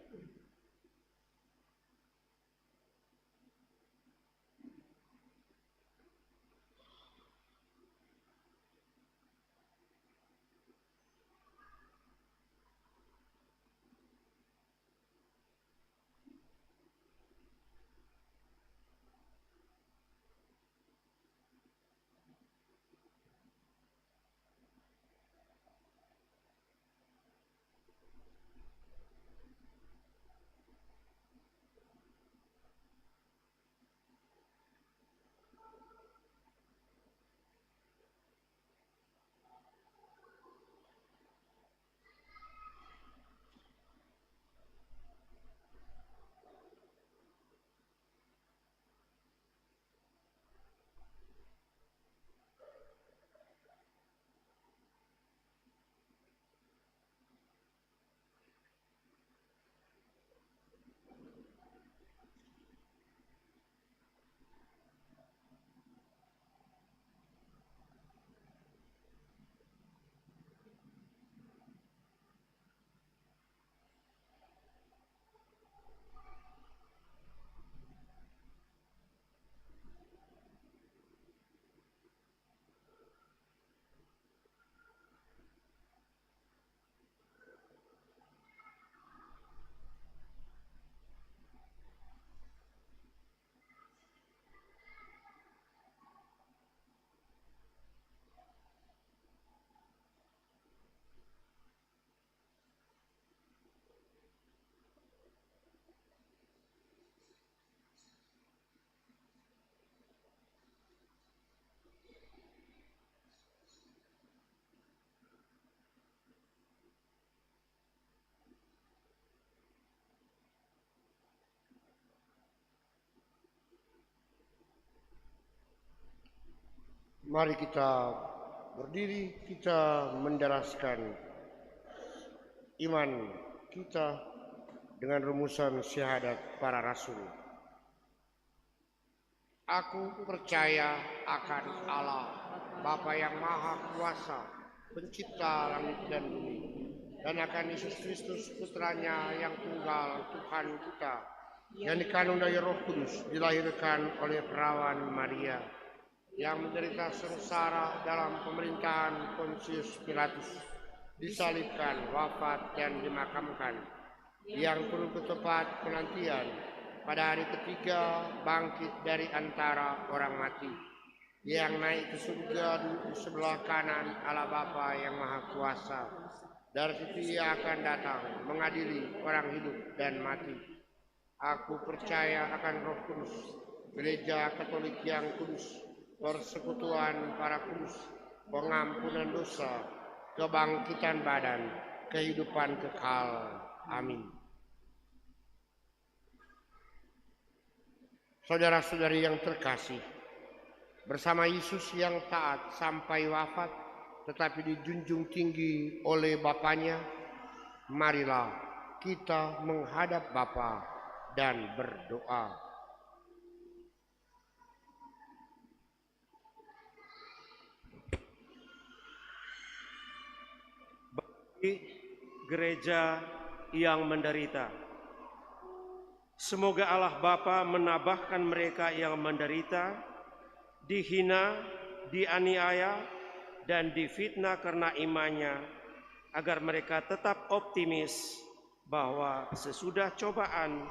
Mari kita berdiri, kita mendaraskan iman kita dengan rumusan syahadat para rasul. Aku percaya akan Allah, Bapa yang Maha Kuasa, pencipta langit dan bumi, dan akan Yesus Kristus, putranya yang tunggal, Tuhan kita, yang dikandung dari Roh Kudus, dilahirkan oleh perawan Maria, yang menderita sengsara dalam pemerintahan Pontius Pilatus, disalibkan, wafat, dan dimakamkan, yang penuh ketepat penantian, pada hari ketiga bangkit dari antara orang mati, yang naik ke surga di sebelah kanan Allah Bapa yang Maha Kuasa. Dari situ Ia akan datang mengadili orang hidup dan mati. Aku percaya akan Roh Kudus, Gereja Katolik yang kudus, persekutuan para kudus, pengampunan dosa, kebangkitan badan, kehidupan kekal. Amin. Saudara-saudari yang terkasih, bersama Yesus yang taat sampai wafat tetapi dijunjung tinggi oleh Bapanya, marilah kita menghadap Bapa dan berdoa. Bagi gereja yang menderita, semoga Allah Bapa menambahkan mereka yang menderita, dihina, dianiaya, dan difitnah karena imannya, agar mereka tetap optimis bahwa sesudah cobaan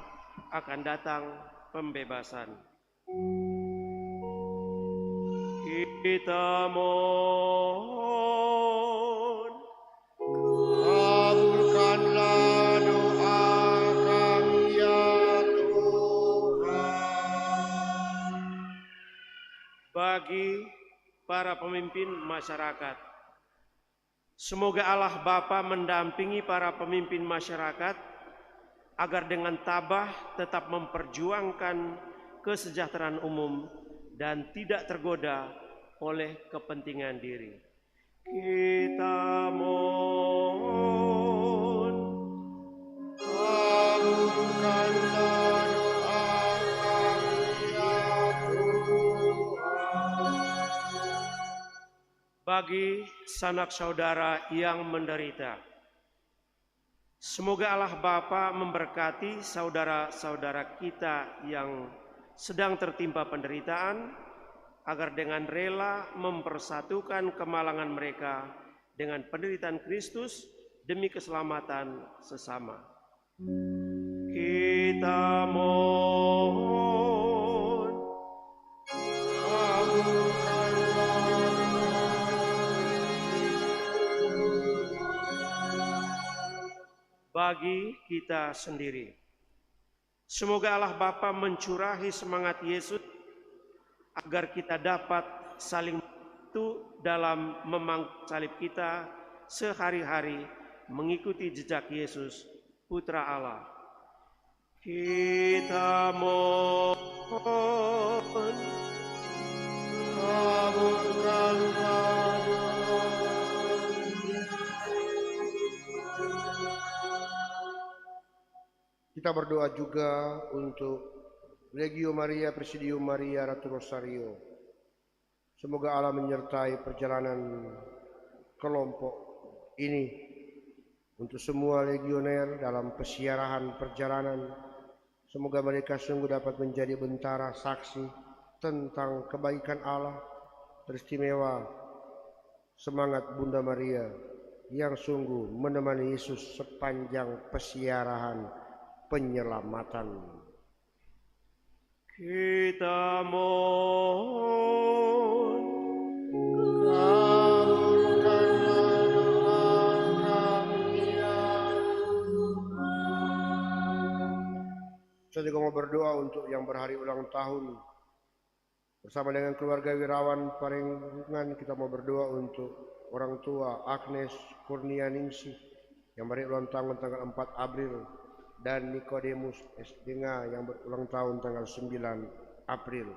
akan datang pembebasan. Kita mohon. Kabulkanlah doa kami ya Tuhan. Bagi para pemimpin masyarakat, semoga Allah Bapa mendampingi para pemimpin masyarakat agar dengan tabah tetap memperjuangkan kesejahteraan umum dan tidak tergoda oleh kepentingan diri. Kita mohon. Kabulkanlah doa kami ya Tuhan. Bagi sanak saudara yang menderita, semoga Allah Bapa memberkati saudara-saudara kita yang sedang tertimpa penderitaan, agar dengan rela mempersatukan kemalangan mereka dengan penderitaan Kristus demi keselamatan sesama. Kita mohon. Bagi kita sendiri, semoga Allah Bapa mencurahi semangat Yesus agar kita dapat saling membantu dalam memangku salib kita sehari-hari mengikuti jejak Yesus, Putra Allah. Kita mohon. Kabulkanlah doa. Kita berdoa juga untuk Legio Maria, Presidium Maria, Ratu Rosario. Semoga Allah menyertai perjalanan kelompok ini untuk semua legioner dalam pesiarahan perjalanan. Semoga mereka sungguh dapat menjadi bentara saksi tentang kebaikan Allah, teristimewa semangat Bunda Maria yang sungguh menemani Yesus sepanjang pesiarahan penyelamatan. Kita mohon. Kabulkanlah doa kami ya Tuhan. Saya juga mau berdoa untuk yang berhari ulang tahun. Bersama dengan keluarga Wirawan Parengan, kita mau berdoa untuk orang tua Agnes Kurnianingsih yang berhari ulang tahun tanggal 4 April, dan Nikodemus S. Denga yang berulang tahun tanggal 9 April.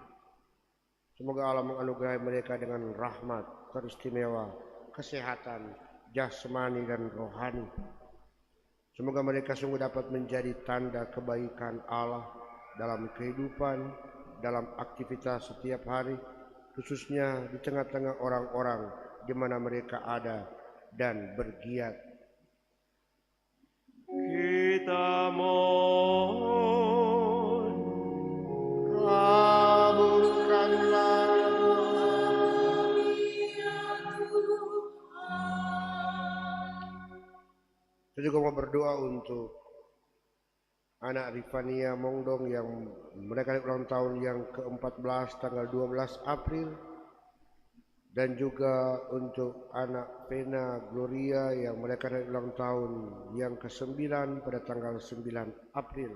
Semoga Allah menganugerahi mereka dengan rahmat teristimewa, kesehatan, jasmani dan rohani. Semoga mereka sungguh dapat menjadi tanda kebaikan Allah dalam kehidupan, dalam aktivitas setiap hari, khususnya di tengah-tengah orang-orang di mana mereka ada dan bergiat. Kita mohon, Kabulkanlah Saya juga mau berdoa untuk anak Rifania Mongdong yang mereka ulang tahun yang ke-14 tanggal 12 April, dan juga untuk anak Pena Gloria yang mereka ulang tahun yang ke-9 pada tanggal 9 April.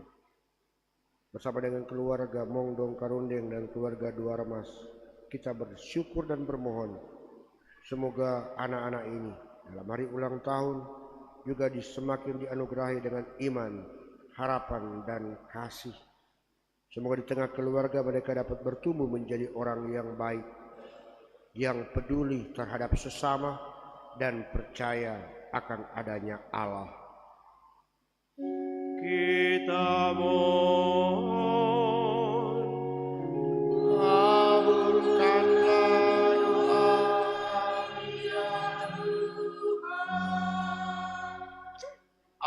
Bersama dengan keluarga Mongdong Karundeng dan keluarga Duarmas, kita bersyukur dan bermohon semoga anak-anak ini dalam hari ulang tahun juga semakin dianugerahi dengan iman, harapan, dan kasih. Semoga di tengah keluarga mereka dapat bertumbuh menjadi orang yang baik, yang peduli terhadap sesama, dan percaya akan adanya Allah. kita mohon, Kabulkanlah doa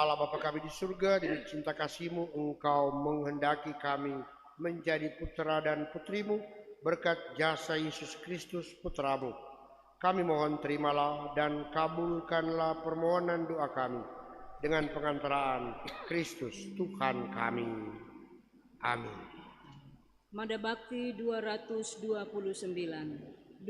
Allah Bapa kami di surga, demi cinta kasih-Mu Engkau menghendaki kami menjadi putra dan putri-Mu berkat jasa Yesus Kristus Putra-Mu. Kami mohon terimalah dan kabulkanlah permohonan doa kami dengan pengantaraan Kristus Tuhan kami. Amin. Mada Bakti 229.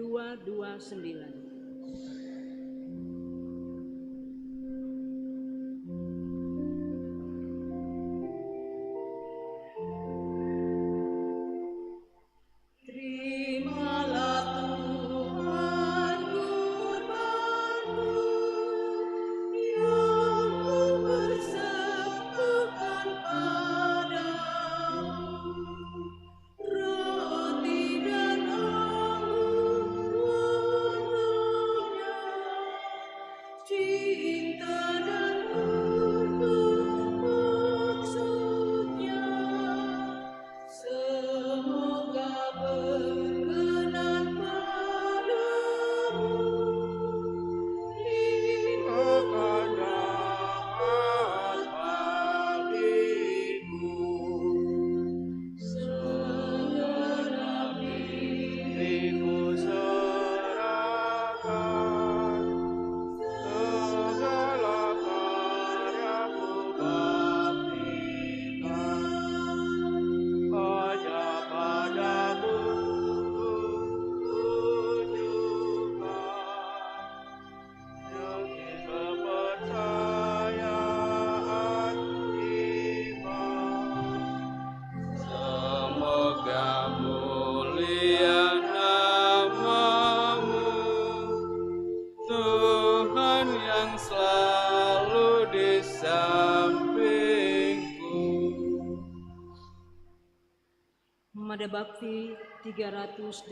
Mada Bakti 385.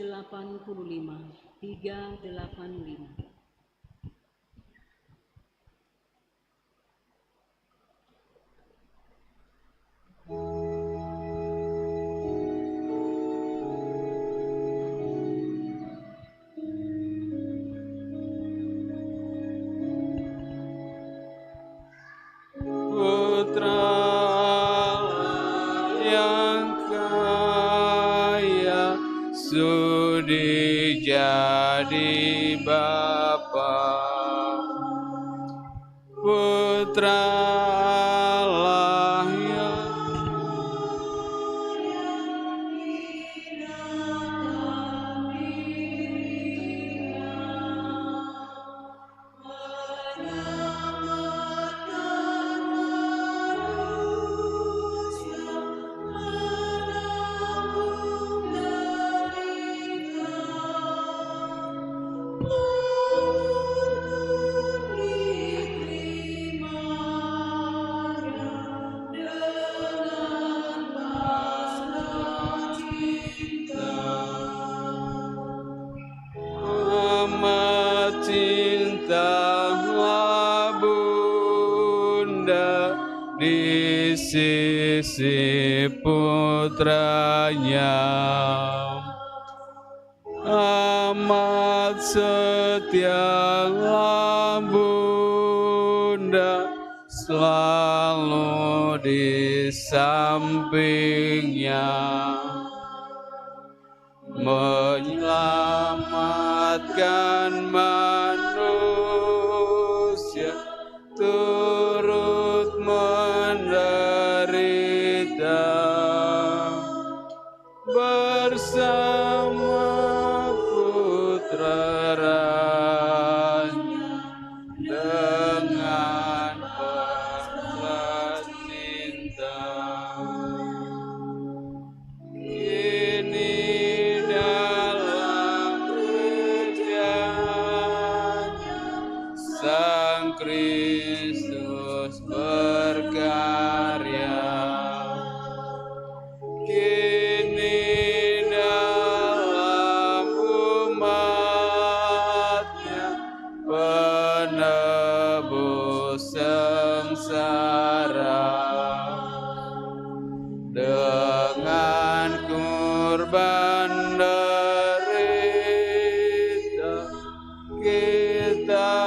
Sudi jadi Bapa, Putralah yang Oh isi putranya. Amat setialah Bunda, selalu di sampingnya, menyelamatkan manusia turut menderita bersama putra Raja dengan penuh cinta. Kini dalam kerjanya Sang Kristus berkarya. Kini dalam umatnya penebus sengsara. Dengan kurban derita kita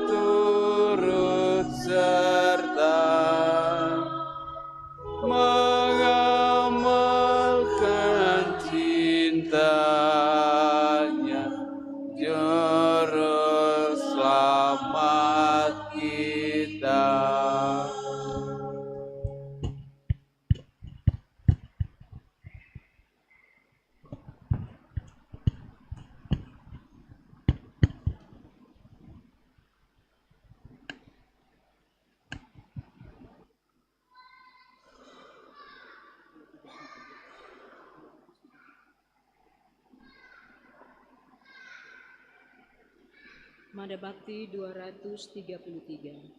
turut serta mengamalkan cintanya, juru selamat kita. Mada Bakti 233.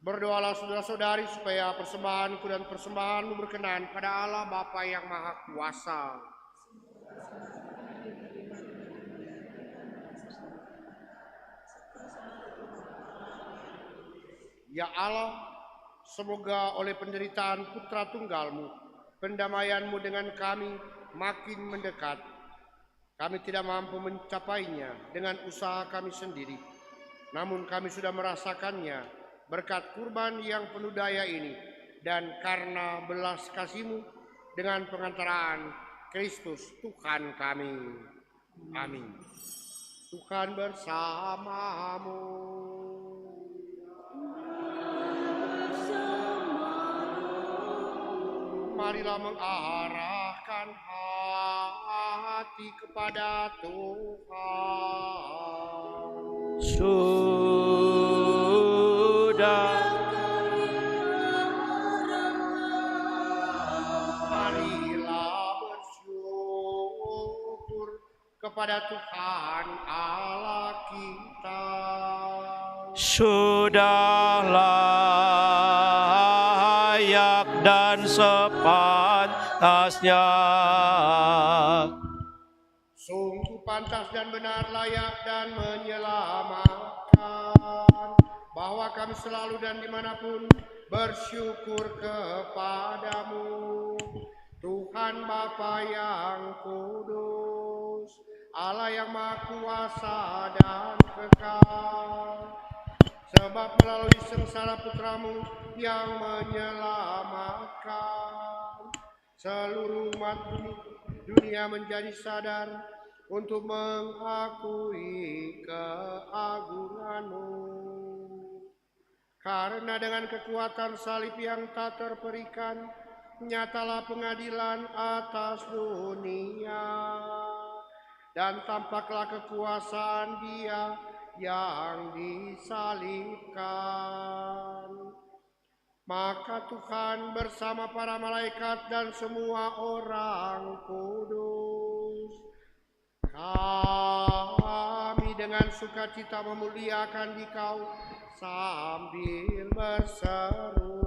Berdoalah saudara-saudari supaya persembahanku dan persembahanmu berkenan pada Allah Bapa yang Maha Kuasa. Ya Allah, semoga oleh penderitaan putra tunggalmu, pendamaianmu dengan kami makin mendekat. Kami tidak mampu mencapainya dengan usaha kami sendiri, namun kami sudah merasakannya berkat kurban yang penuh daya ini, dan karena belas kasih-Mu dengan pengantaraan Kristus Tuhan kami. Amin. Tuhan bersamamu. Marilah mengarahkan hati kepada Tuhan. Marilah bersyukur kepada Tuhan Allah kita. Sudah layak dan sepantasnya, Sungguh pantas dan benar, layak dan menyelamatkan, bahwa kami selalu dan dimanapun bersyukur kepadamu, Tuhan Bapa yang kudus, Allah yang Maha Kuasa dan kekal. Sebab melalui sengsara Putramu yang menyelamatkan seluruh umat dunia menjadi sadar untuk mengakui keagungan-Mu. Karena dengan kekuatan salib yang tak terperikan, nyatalah pengadilan atas dunia, dan tampaklah kekuasaan Dia yang disalibkan. Maka Tuhan bersama para malaikat dan semua orang kudus, kami dengan sukacita memuliakan Dikau sambil berseru.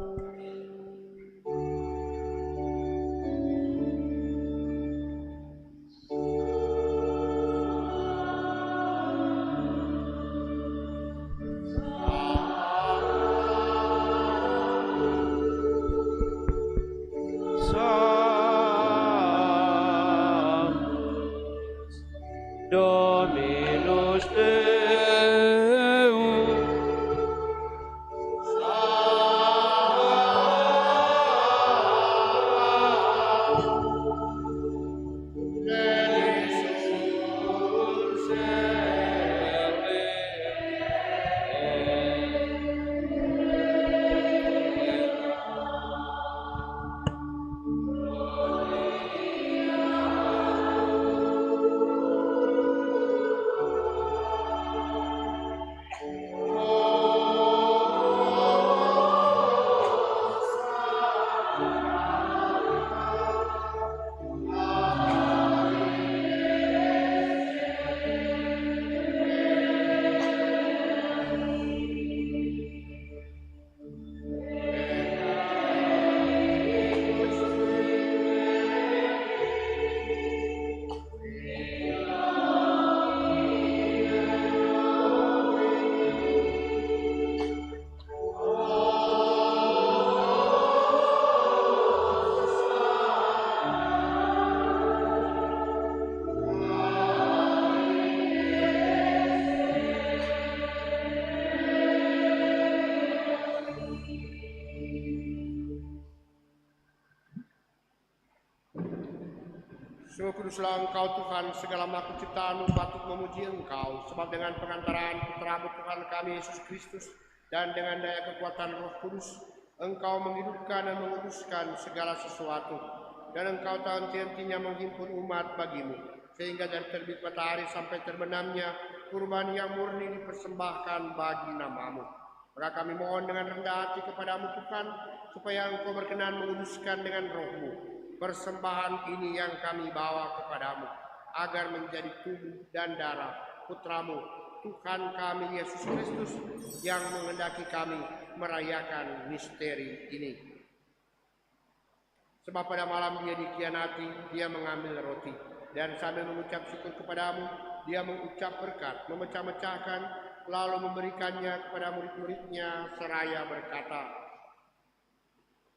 Dominus Deus. Sungguh kuduslah Engkau Tuhan, segala makhluk ciptaan patut memuji Engkau, sebab dengan pengantaran Putra-Mu Tuhan kami Yesus Kristus dan dengan daya kekuatan Roh Kudus, Engkau menghidupkan dan menguduskan segala sesuatu, dan Engkau tak henti-hentinya menghimpun umat bagimu, sehingga dari terbit matahari sampai terbenamnya kurban yang murni dipersembahkan bagi nama-Mu. Maka kami mohon dengan rendah hati kepadamu Tuhan, supaya Engkau berkenan menguduskan dengan Roh-Mu persembahan ini yang kami bawa kepadamu, agar menjadi tubuh dan darah Putramu, Tuhan kami Yesus Kristus, yang menghendaki kami merayakan misteri ini. Sebab pada malam Dia dikhianati, Dia mengambil roti, dan sambil mengucap syukur kepadamu, Dia mengucap berkat, memecah-mecahkan, lalu memberikannya kepada murid-muridnya seraya berkata,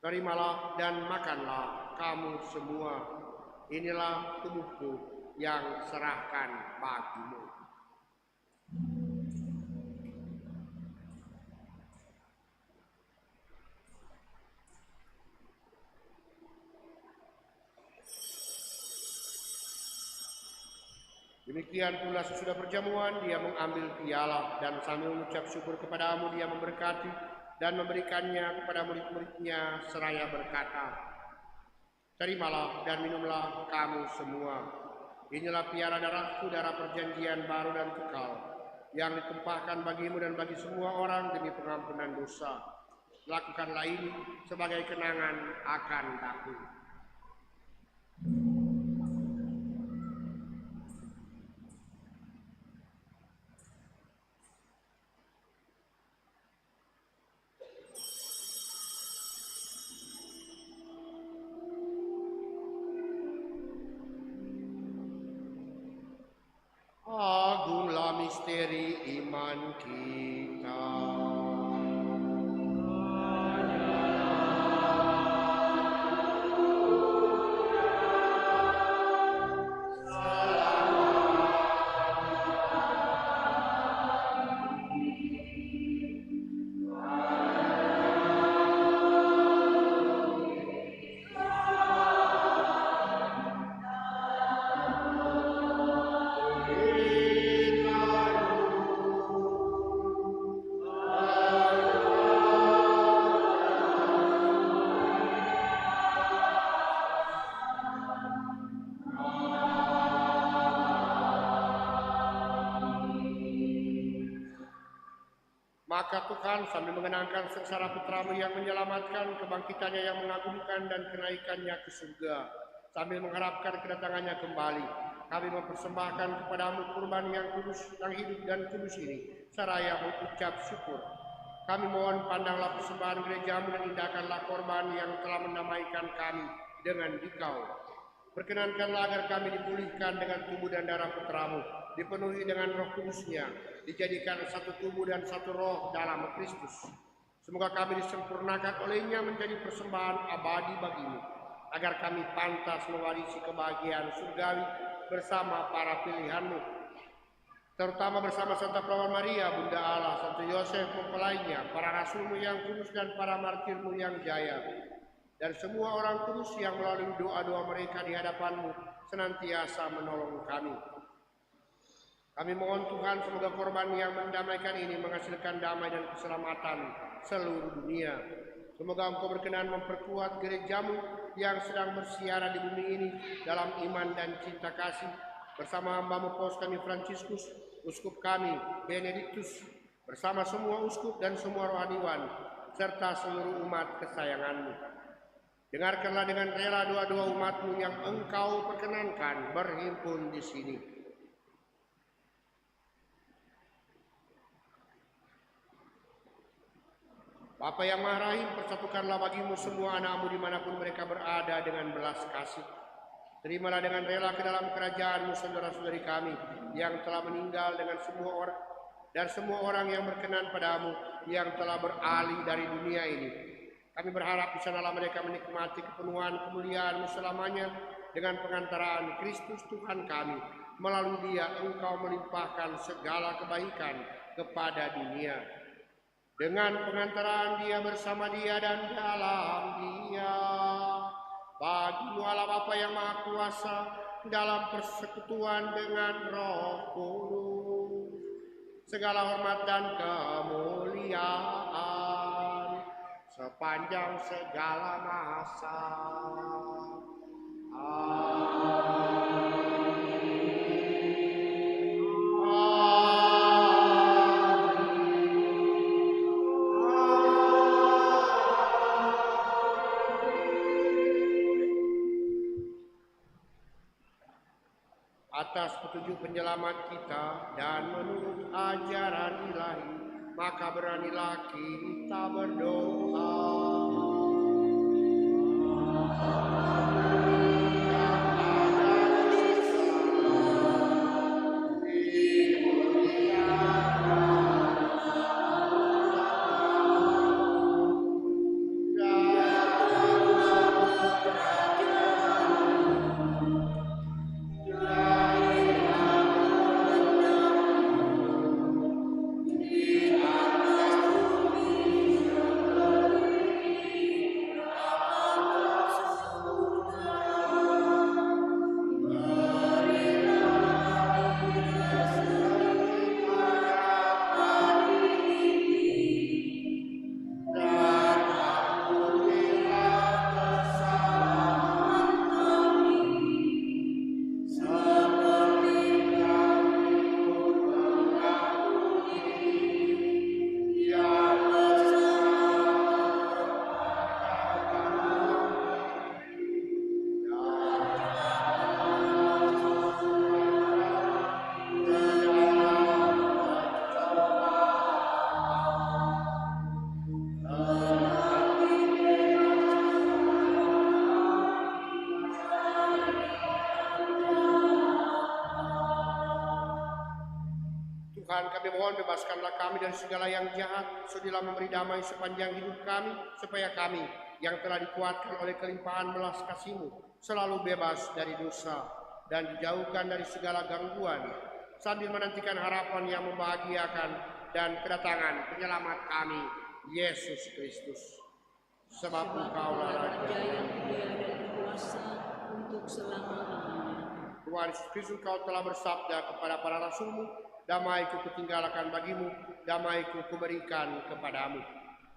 "Terimalah dan makanlah kamu semua, inilah tubuhku yang serahkan bagimu." Demikian pula sesudah perjamuan Dia mengambil piala, dan sambil mengucap syukur kepadamu Dia memberkati dan memberikannya kepada murid-muridnya seraya berkata, "Terimalah dan minumlah kamu semua, inilah piala darahku, darah perjanjian baru dan kekal, yang ditumpahkan bagimu dan bagi semua orang demi pengampunan dosa. Lakukanlah ini sebagai kenangan akan aku." Maka Tuhan sambil mengenangkan sengsara putramu yang menyelamatkan, kebangkitannya yang mengagumkan dan kenaikannya ke surga, sambil mengharapkan kedatangannya kembali, kami mempersembahkan kepadamu kurban yang kudus, yang hidup dan kudus ini, seraya mengucap syukur. Kami mohon pandanglah persembahan gerejamu dan indahkanlah korban yang telah mendamaikan kami dengan Dikau. Perkenankanlah agar kami dipulihkan dengan tubuh dan darah putramu, dipenuhi dengan Roh Kudusnya, dijadikan satu tubuh dan satu roh dalam Kristus. Semoga kami disempurnakan olehnya menjadi persembahan abadi bagimu, agar kami pantas mewarisi kebahagiaan surgawi bersama para pilihanmu, terutama bersama Santa Perawan Maria, Bunda Allah, Santo Yosef mempelainya, para rasulmu yang kudus dan para martirmu yang jaya, dan semua orang kudus yang melalui doa-doa mereka di hadapanmu senantiasa menolong kami. Kami mohon Tuhan, semoga korban yang mendamaikan ini menghasilkan damai dan keselamatan seluruh dunia. Semoga Engkau berkenan memperkuat gerejamu yang sedang bersiara di bumi ini dalam iman dan cinta kasih, bersama hamba-Mu Paus kami Fransiskus, uskup kami Benediktus, bersama semua uskup dan semua rohaniwan, serta seluruh umat kesayangan-Mu. Dengarkanlah dengan rela doa-doa umat-Mu yang Engkau perkenankan berhimpun di sini. Bapa yang Maha Rahim, persatukanlah bagimu semua anak-Mu dimanapun mereka berada dengan belas kasih. Terimalah dengan rela ke dalam kerajaan-Mu saudara-saudari kami yang telah meninggal dengan semua orang, dan semua orang yang berkenan padamu yang telah beralih dari dunia ini. Kami berharap di sanalah mereka menikmati kepenuhan kemuliaan-Mu selamanya dengan pengantaraan Kristus Tuhan kami. Melalui Dia Engkau melimpahkan segala kebaikan kepada dunia. Dengan pengantaraan Dia, bersama Dia dan dalam Dia, bagi-Mu Allah Bapa yang Maha Kuasa, dalam persekutuan dengan Roh Kudus, segala hormat dan kemuliaan sepanjang segala masa. Atas petunjuk penyelamat kita dan menurut ajaran ilahi, maka beranilah kita berdoa. Tuhan, kami mohon bebaskanlah kami dari segala yang jahat, sudilah memberi damai sepanjang hidup kami, supaya kami yang telah dikuatkan oleh kelimpahan belas kasih-Mu selalu bebas dari dosa dan dijauhkan dari segala gangguan, sambil menantikan harapan yang membahagiakan dan kedatangan penyelamat kami, Yesus Kristus. Sebab Engkaulah Raja yang mulia dan berkuasa untuk selama-lamanya. Tuhan Yesus Kristus, Engkau telah bersabda kepada para rasul-Mu, damai-Ku kutinggalkan bagimu, damai-Ku kuberikan kepadamu.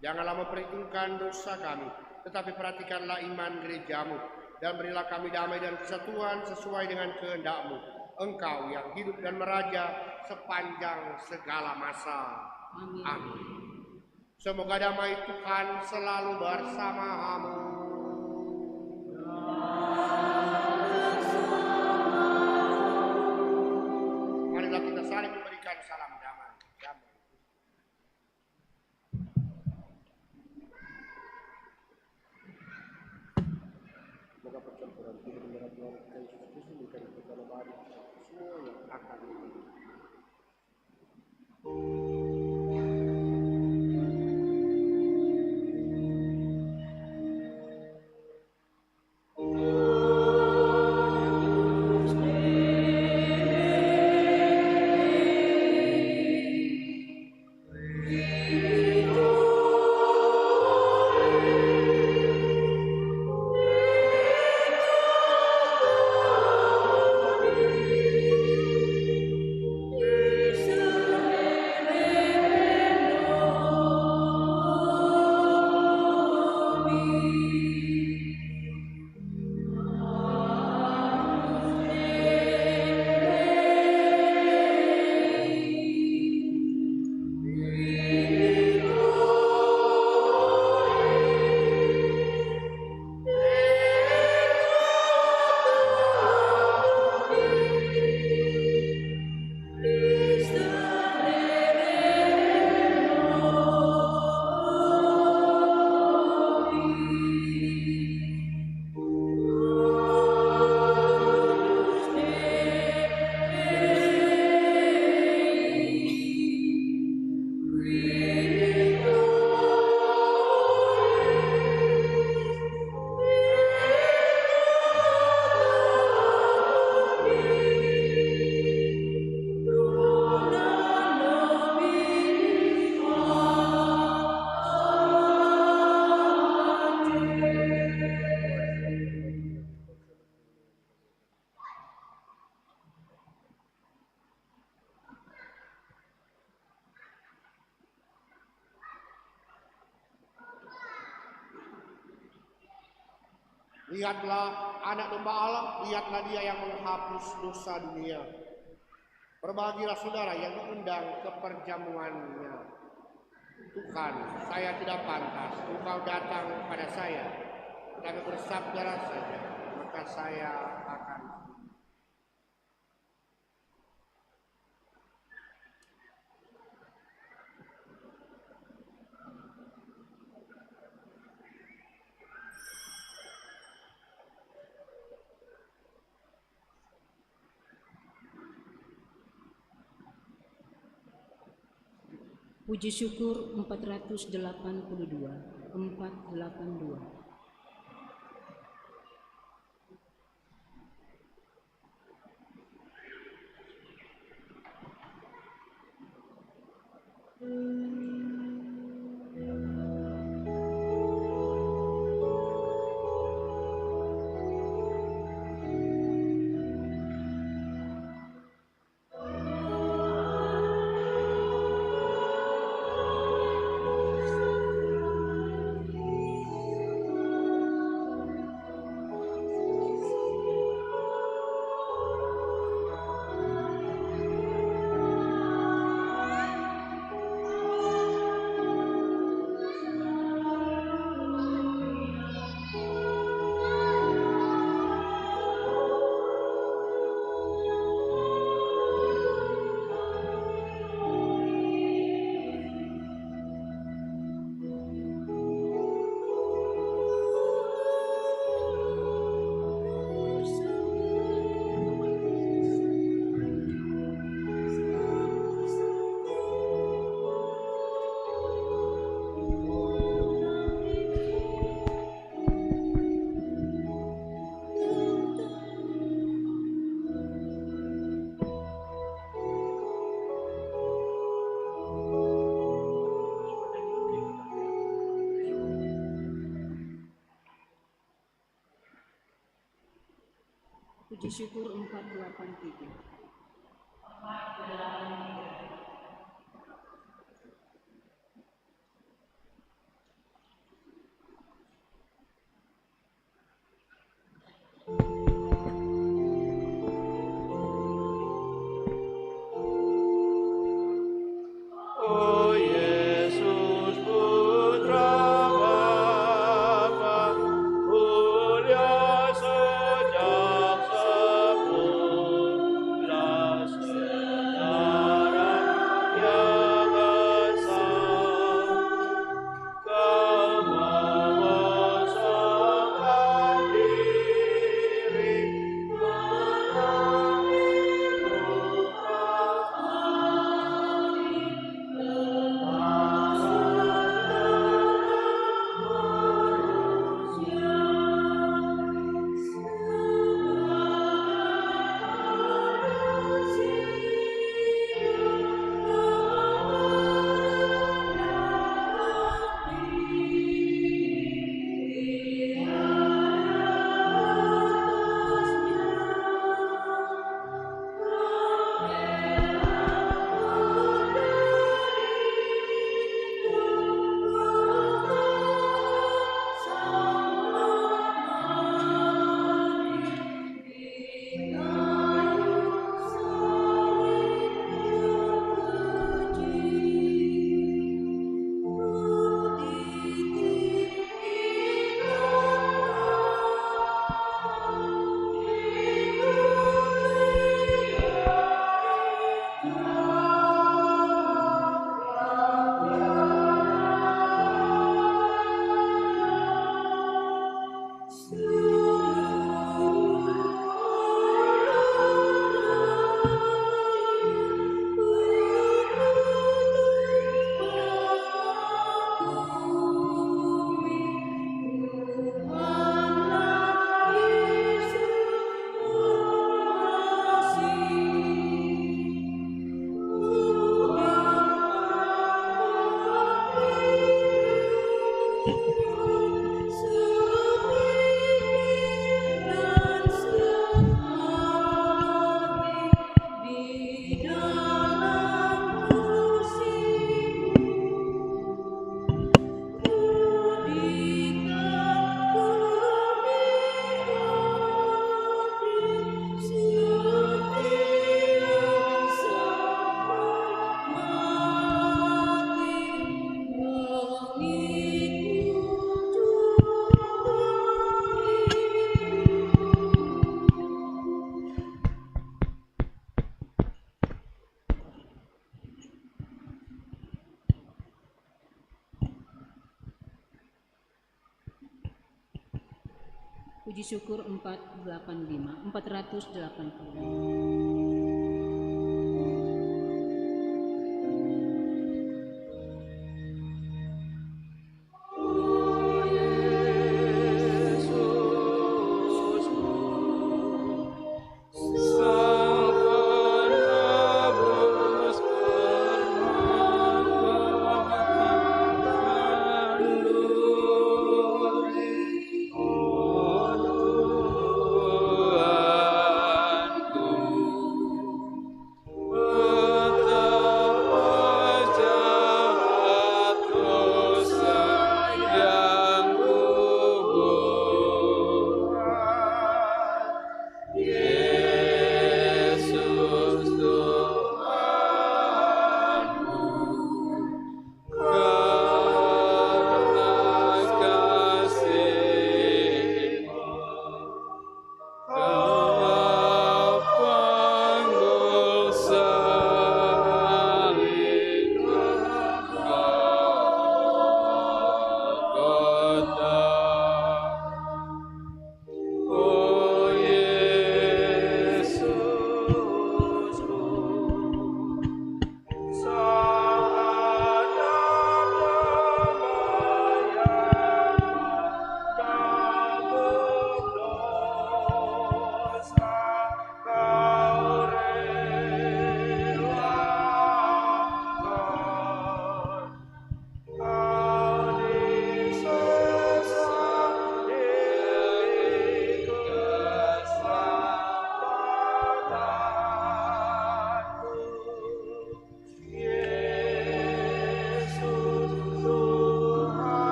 Janganlah memperhitungkan dosa kami, tetapi perhatikanlah iman gereja-Mu, dan berilah kami damai dan kesatuan sesuai dengan kehendak-Mu. Engkau yang hidup dan meraja sepanjang segala masa. Amin. Amin. Semoga damai Tuhan selalu bersamamu. Marilah kita saling memberikan salam damai. Semoga percampuran Tuhan dengan Tuhan Yesus Kristus memberikan kita lebaran semua yang akan dihidup. Lihatlah anak domba Allah, lihatlah dia yang menghapus dosa dunia. Berbahagialah saudara yang diundang ke perjamuannya. Tuhan, saya tidak pantas Engkau datang kepada saya, tetapi bersabdalah saja, maka saya akan. Puji syukur 482, 482. Puji syukur 483. Oh Yesus, Puji syukur 480.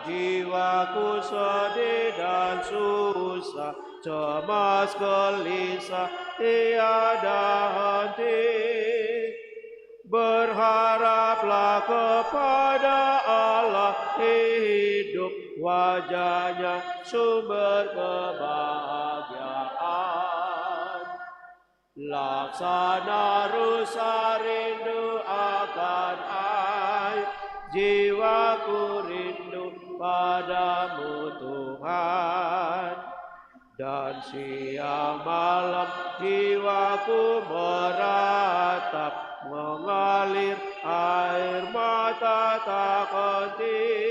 Jiwaku sedih dan susah, cemas gelisah tiada henti. Berharaplah kepada Allah, hidup wajahnya sumber kebahagiaan. Laksana rusa rindu akan air, jiwaku rindu padamu Tuhan. Dan siang malam jiwaku meratap, mengalir air mata tak henti.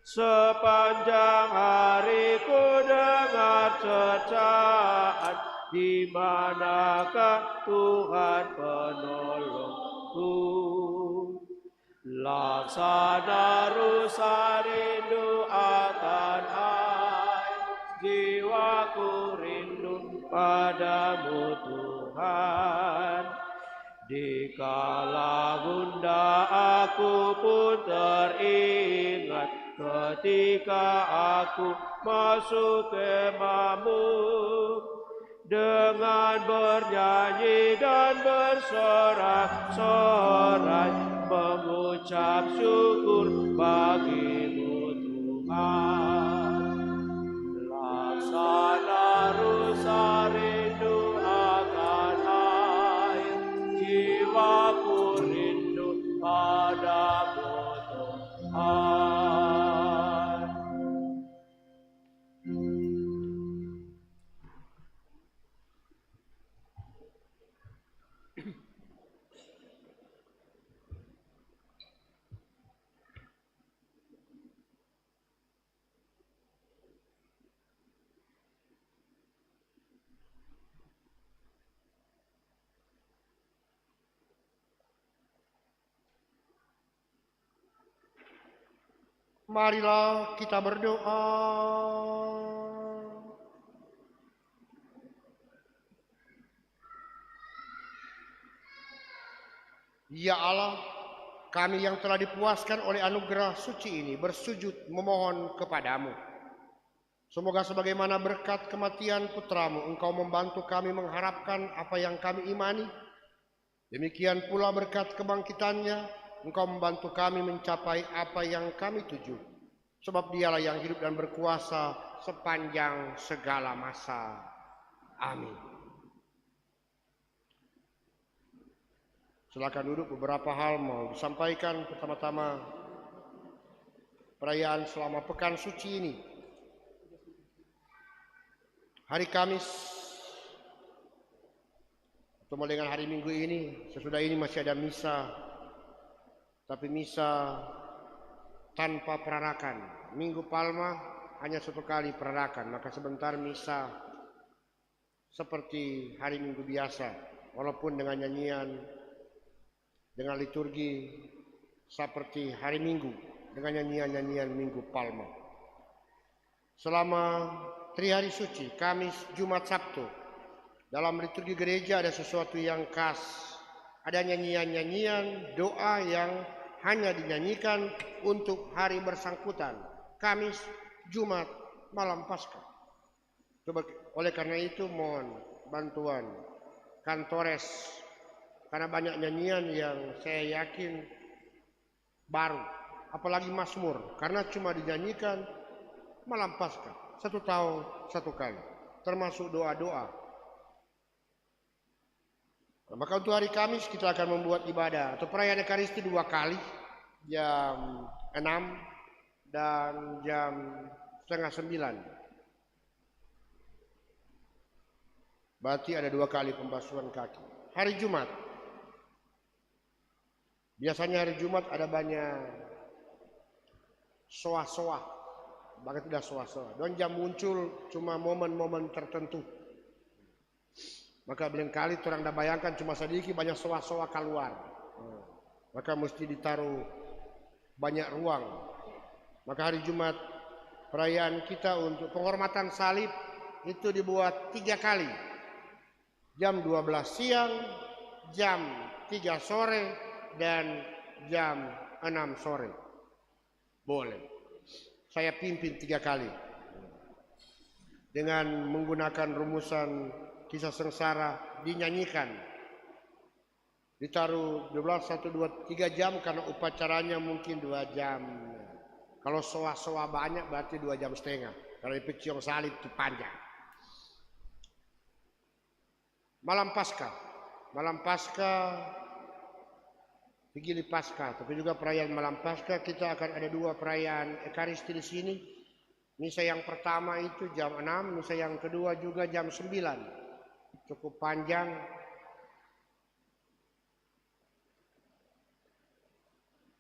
Sepanjang hari ku dengar cercaan, di manakah Tuhan penolongku? Laksana rusa rindu akan air, jiwaku rindu padamu Tuhan. Dikala bunda aku pun teringat ketika aku masuk kemahmu, dengan bernyanyi dan bersorak-sorai mengucap syukur bagimu Tuhan. Laksana rusa rindu akan air, jiwaku rindu padamu Tuhan. Marilah kita berdoa. Ya Allah, kami yang telah dipuaskan oleh anugerah suci ini bersujud memohon kepadamu. Semoga sebagaimana berkat kematian putramu, engkau membantu kami mengharapkan apa yang kami imani. Demikian pula berkat kebangkitannya, engkau membantu kami mencapai apa yang kami tuju. Sebab dialah yang hidup dan berkuasa sepanjang segala masa. Amin. Silakan duduk, beberapa hal mau disampaikan. Pertama-tama, perayaan selama pekan suci ini. Hari Kamis, bertemu dengan hari Minggu ini, sesudah ini masih ada misa, tapi misa tanpa perarakan. Minggu Palma hanya satu kali perarakan, maka sebentar misa seperti hari Minggu biasa, walaupun dengan nyanyian, dengan liturgi seperti hari Minggu, dengan nyanyian-nyanyian Minggu Palma. Selama 3 hari suci, Kamis, Jumat, Sabtu, dalam liturgi gereja ada sesuatu yang khas. Ada nyanyian-nyanyian, doa yang hanya dinyanyikan untuk hari bersangkutan. Kamis, Jumat, malam Paskah. Oleh karena itu mohon bantuan kantores, karena banyak nyanyian yang saya yakin baru, apalagi Mazmur, karena cuma dinyanyikan malam Paskah, 1 tahun 1 kali, termasuk doa-doa. Nah, maka untuk hari Kamis kita akan membuat ibadah atau perayaan Ekaristi 2 kali, jam 6 dan jam setengah 9. Berarti ada 2 kali pembasuhan kaki. Hari Jumat, biasanya hari Jumat ada banyak soah-soah, bahkan tidak soah-soah. Dan jam muncul cuma momen-momen tertentu. Maka barangkali orang dah bayangkan cuma sedikit banyak soah-soah keluar. Maka mesti ditaruh banyak ruang. Maka hari Jumat perayaan kita untuk penghormatan salib itu dibuat 3 kali. Jam 12 siang, jam 3 sore, dan jam 6 sore. Boleh. Saya pimpin 3 kali. Dengan menggunakan rumusan kisah sengsara dinyanyikan. Ditaruh 12, 1, 2, 3 jam karena upacaranya mungkin 2 jam. Kalau soa-soa banyak berarti 2 jam setengah. Kalau peciong salib itu panjang. Malam Paskah. Malam Paskah, Vigili Paskah, tapi juga perayaan Malam Paskah. Kita akan ada 2 perayaan Ekaristi di sini. Misa yang pertama itu jam 6, misa yang kedua juga jam 9. Cukup panjang.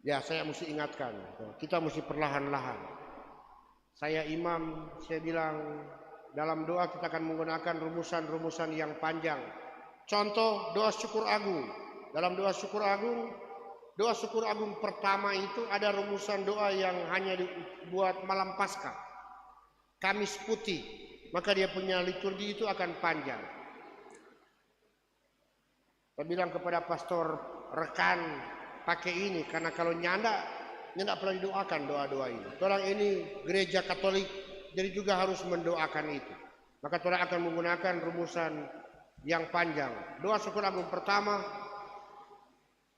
Ya, saya mesti ingatkan, kita mesti perlahan-lahan. Saya imam, saya bilang dalam doa kita akan menggunakan rumusan-rumusan yang panjang. Contoh doa syukur agung. Dalam doa syukur agung pertama itu ada rumusan doa yang hanya dibuat malam Paskah, Kamis putih, maka dia punya liturgi itu akan panjang. Saya bilang kepada pastor, rekan pakai ini, karena kalau nyanda pernah didoakan doa-doa ini. Orang ini gereja Katolik, jadi juga harus mendoakan itu. Maka orang akan menggunakan rumusan yang panjang. Doa syukur agung pertama,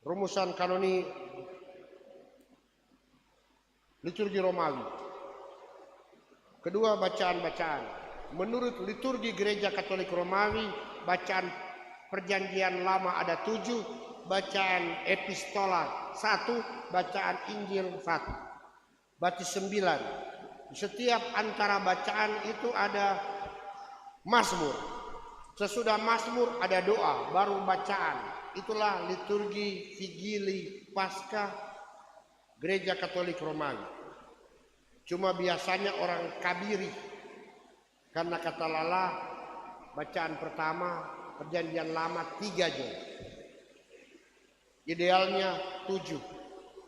rumusan kanoni liturgi Romawi. Kedua, bacaan-bacaan. Menurut liturgi gereja Katolik Romawi, bacaan Perjanjian Lama ada 7, bacaan epistola 1, bacaan Injil 1. Berarti 9. Setiap antara bacaan itu ada Mazmur. Sesudah Mazmur ada doa, baru bacaan. Itulah liturgi Vigili Paskah Gereja Katolik Romawi. Cuma biasanya orang kabiri, karena kata Lala bacaan pertama Perjanjian Lama 3 juz. Idealnya 7.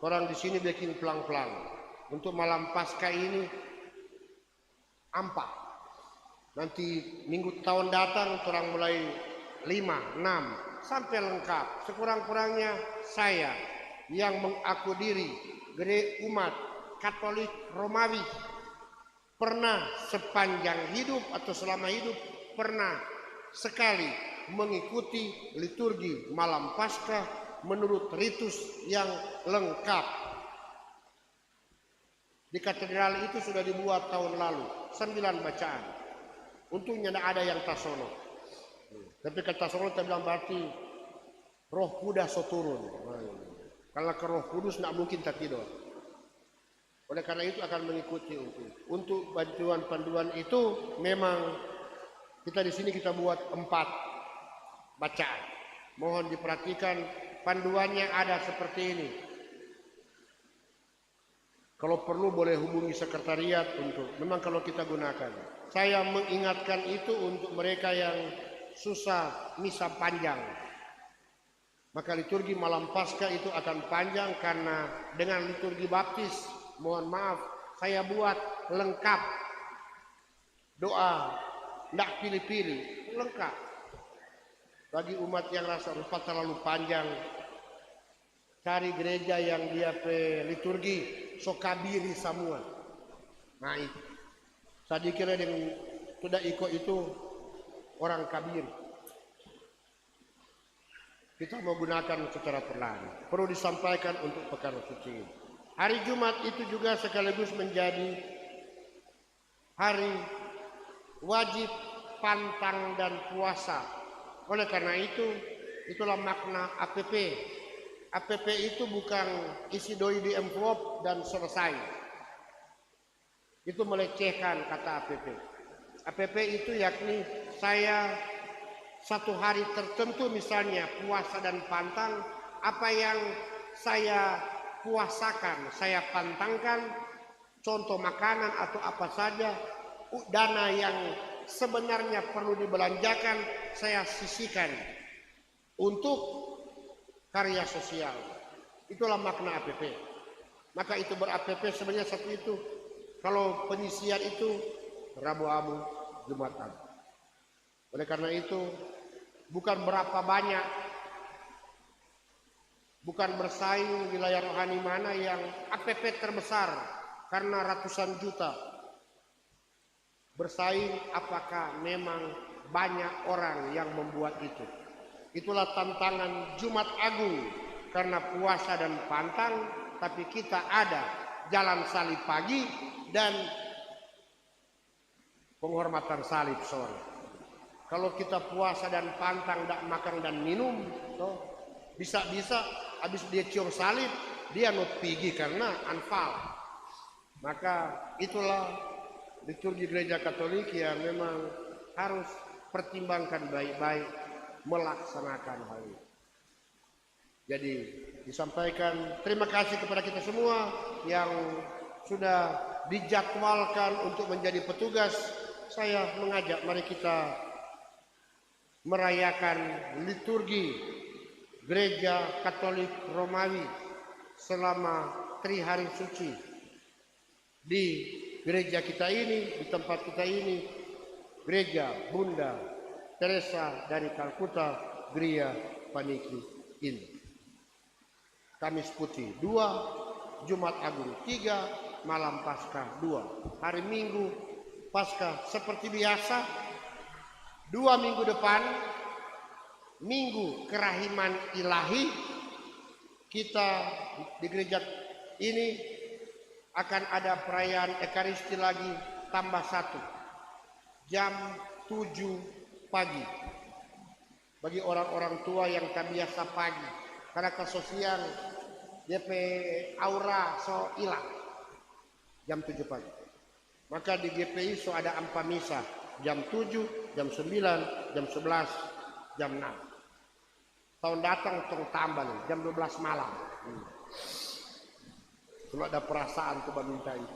Orang di sini bikin pelang-pelang. Untuk malam Paskah ini 4. Nanti minggu tahun datang orang mulai 5, 6 sampai lengkap. Sekurang-kurangnya saya yang mengaku diri umat Katolik Romawi pernah sepanjang hidup atau selama hidup pernah sekali mengikuti liturgi malam Paskah menurut ritus yang lengkap. Di katedral itu sudah dibuat tahun lalu 9 bacaan. Untungnya tidak ada yang tasono. Tapi kata tasono kita bilang berarti Roh Kudus so turun. Kalau ke Roh Kudus tidak mungkin tak tidur. Oleh karena itu akan mengikuti untuk bantuan panduan itu memang kita di sini kita buat 4 bacaan. Mohon diperhatikan panduannya ada seperti ini. Kalau perlu boleh hubungi sekretariat untuk memang kalau kita gunakan. Saya mengingatkan itu untuk mereka yang susah misa panjang. Maka liturgi malam Paskah itu akan panjang karena dengan liturgi baptis, mohon maaf, saya buat lengkap. Doa, tidak pilih-pilih, lengkap. Bagi umat yang rasa rupa terlalu panjang, cari gereja yang dia liturgi, sokabiri semua. Nah itu. Saya kira yang sudah ikut itu orang kabir. Kita mau gunakan secara perlahan. Perlu disampaikan untuk pekan suci ini. Hari Jumat itu juga sekaligus menjadi hari wajib pantang dan puasa. Oleh karena itu, itulah makna APP. APP itu bukan isi doi di envelope dan selesai. Itu melecehkan kata APP. APP itu yakni saya satu hari tertentu misalnya puasa dan pantang, apa yang saya puasakan, saya pantangkan, contoh makanan atau apa saja, dana yang sebenarnya perlu dibelanjakan, saya sisihkan untuk karya sosial. Itulah makna APP. Maka itu ber-APP sebenarnya satu itu. Kalau penyisian itu Rabu Abu, Jumat Abu. Oleh karena itu bukan berapa banyak, bukan bersaing wilayah rohani mana yang APP terbesar karena ratusan juta. Bersaing apakah memang banyak orang yang membuat itu. Itulah tantangan Jumat Agung karena puasa dan pantang, tapi kita ada jalan salib pagi dan penghormatan salib sore. Kalau kita puasa dan pantang, tidak makan dan minum, bisa-bisa habis dia cium salib, dia not pergi karena anfal. Maka itulah liturgi gereja Katolik yang memang harus pertimbangkan baik-baik melaksanakan hal ini. Jadi disampaikan terima kasih kepada kita semua yang sudah dijadwalkan untuk menjadi petugas. Saya mengajak mari kita merayakan liturgi Gereja Katolik Romawi selama 3 hari suci di gereja kita ini, di tempat kita ini, Gereja Bunda Teresa dari Kalkuta Gereja Paniki ini. Kamis Putih 2, Jumat Agung 3, Malam Paskah 2. Hari Minggu Paskah seperti biasa. 2 minggu depan, Minggu Kerahiman Ilahi, kita di gereja ini akan ada perayaan Ekaristi lagi tambah 1, jam 7 pagi. Bagi orang-orang tua yang tak biasa pagi, karena kesosial DP aura so hilang jam 7 pagi. Maka di GPI so ada ampa misa jam 7, jam 9, jam 11, jam 6. Tahun datang tong tambah nih, jam 12 malam. Kalau ada perasaan coba minta itu.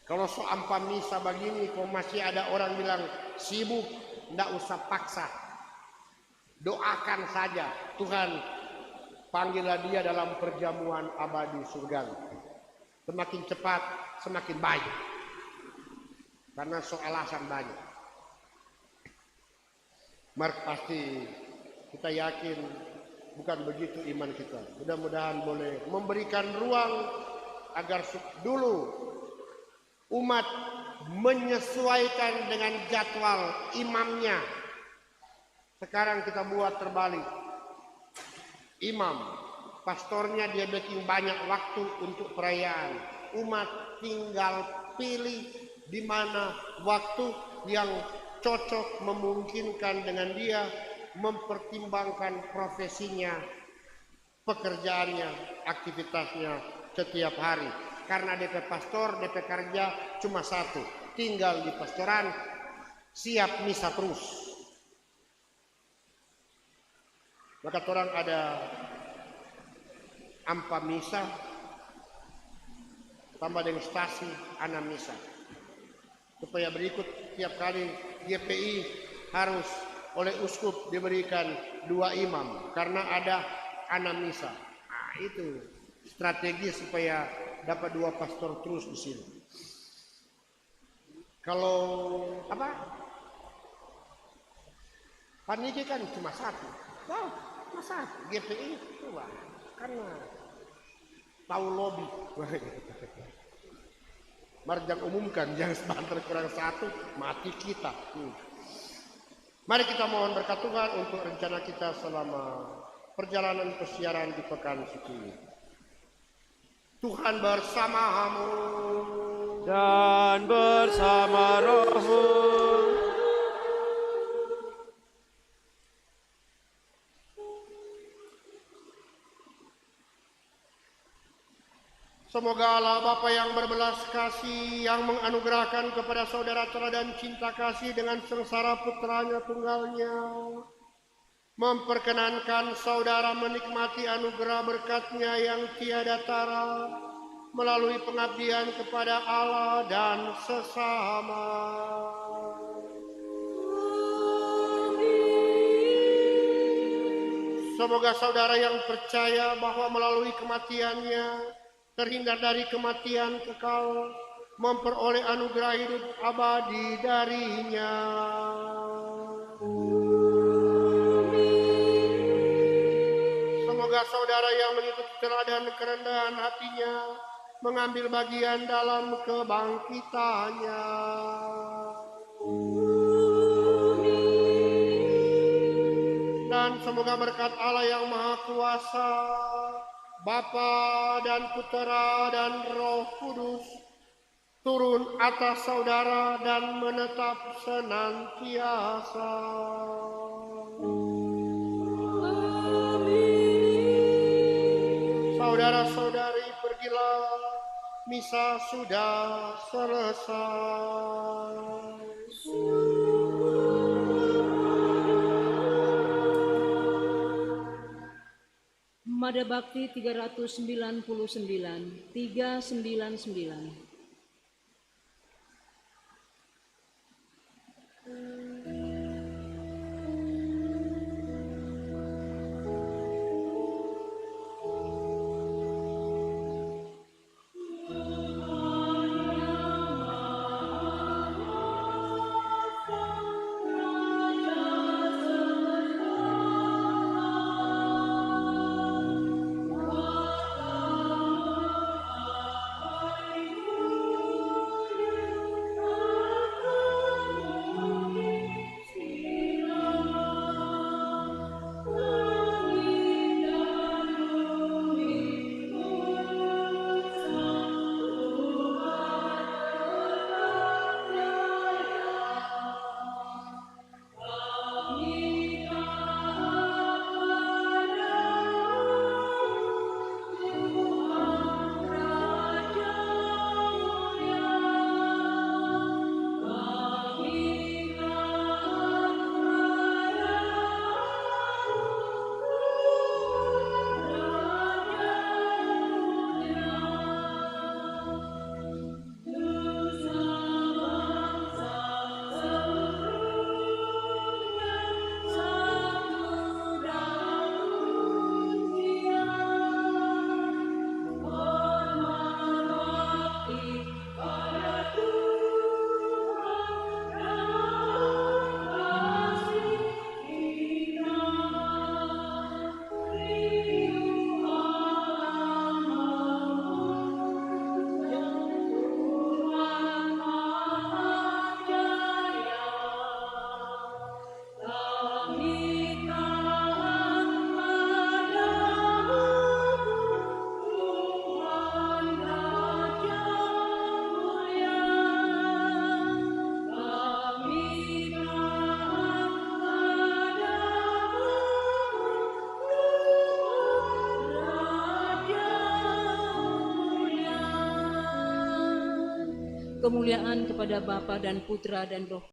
Kalau so ampa misa begini, kok masih ada orang bilang sibuk, ndak usah paksa. Doakan saja, Tuhan panggillah dia dalam perjamuan abadi surga. Semakin cepat, semakin baik. Karena so alasan banyak. Pasti kita yakin bukan begitu iman kita. Mudah-mudahan boleh memberikan ruang agar dulu umat menyesuaikan dengan jadwal imamnya. Sekarang kita buat terbalik. Imam, pastornya dia bikin banyak waktu untuk perayaan. Umat tinggal pilih di mana waktu yang cocok memungkinkan dengan dia, mempertimbangkan profesinya, pekerjaannya, aktivitasnya setiap hari. Karena DP pastor, DP kerja cuma 1, tinggal di pastoran, siap misa terus. Maka orang ada ampa misa tambah dengan stasi ana misa. Supaya berikut tiap kali GPI harus oleh uskup diberikan 2 imam karena ada ana misa. Nah, itu strategi supaya dapat 2 pastor terus di sini. Kalau apa? Paniki kan cuma 1. Wow, masa GPI itu karena tahu lobby. Mari jangan umumkan, jangan sebentar kurang 1 mati kita. Mari kita mohon berkat Tuhan untuk rencana kita selama perjalanan persiaran di pekan suci ini. Tuhan bersamamu dan bersama rohmu. Semoga Allah Bapa yang berbelas kasih, yang menganugerahkan kepada saudara teladan cinta kasih dengan sengsara putranya tunggalnya, memperkenankan saudara menikmati anugerah berkatnya yang tiada tara, melalui pengabdian kepada Allah dan sesama. Semoga saudara yang percaya bahwa melalui kematiannya terhindar dari kematian kekal, memperoleh anugerah hidup abadi darinya. Semoga saudara yang mengikuti teladan kerendahan hatinya mengambil bagian dalam kebangkitannya. Dan semoga berkat Allah yang Maha Kuasa, Bapa dan Putera dan Roh Kudus turun atas saudara dan menetap senantiasa. Saudara-saudari, pergilah, misa sudah selesai. Mada Bakti 399, 399. kemuliaan kepada Bapa dan Putra dan Roh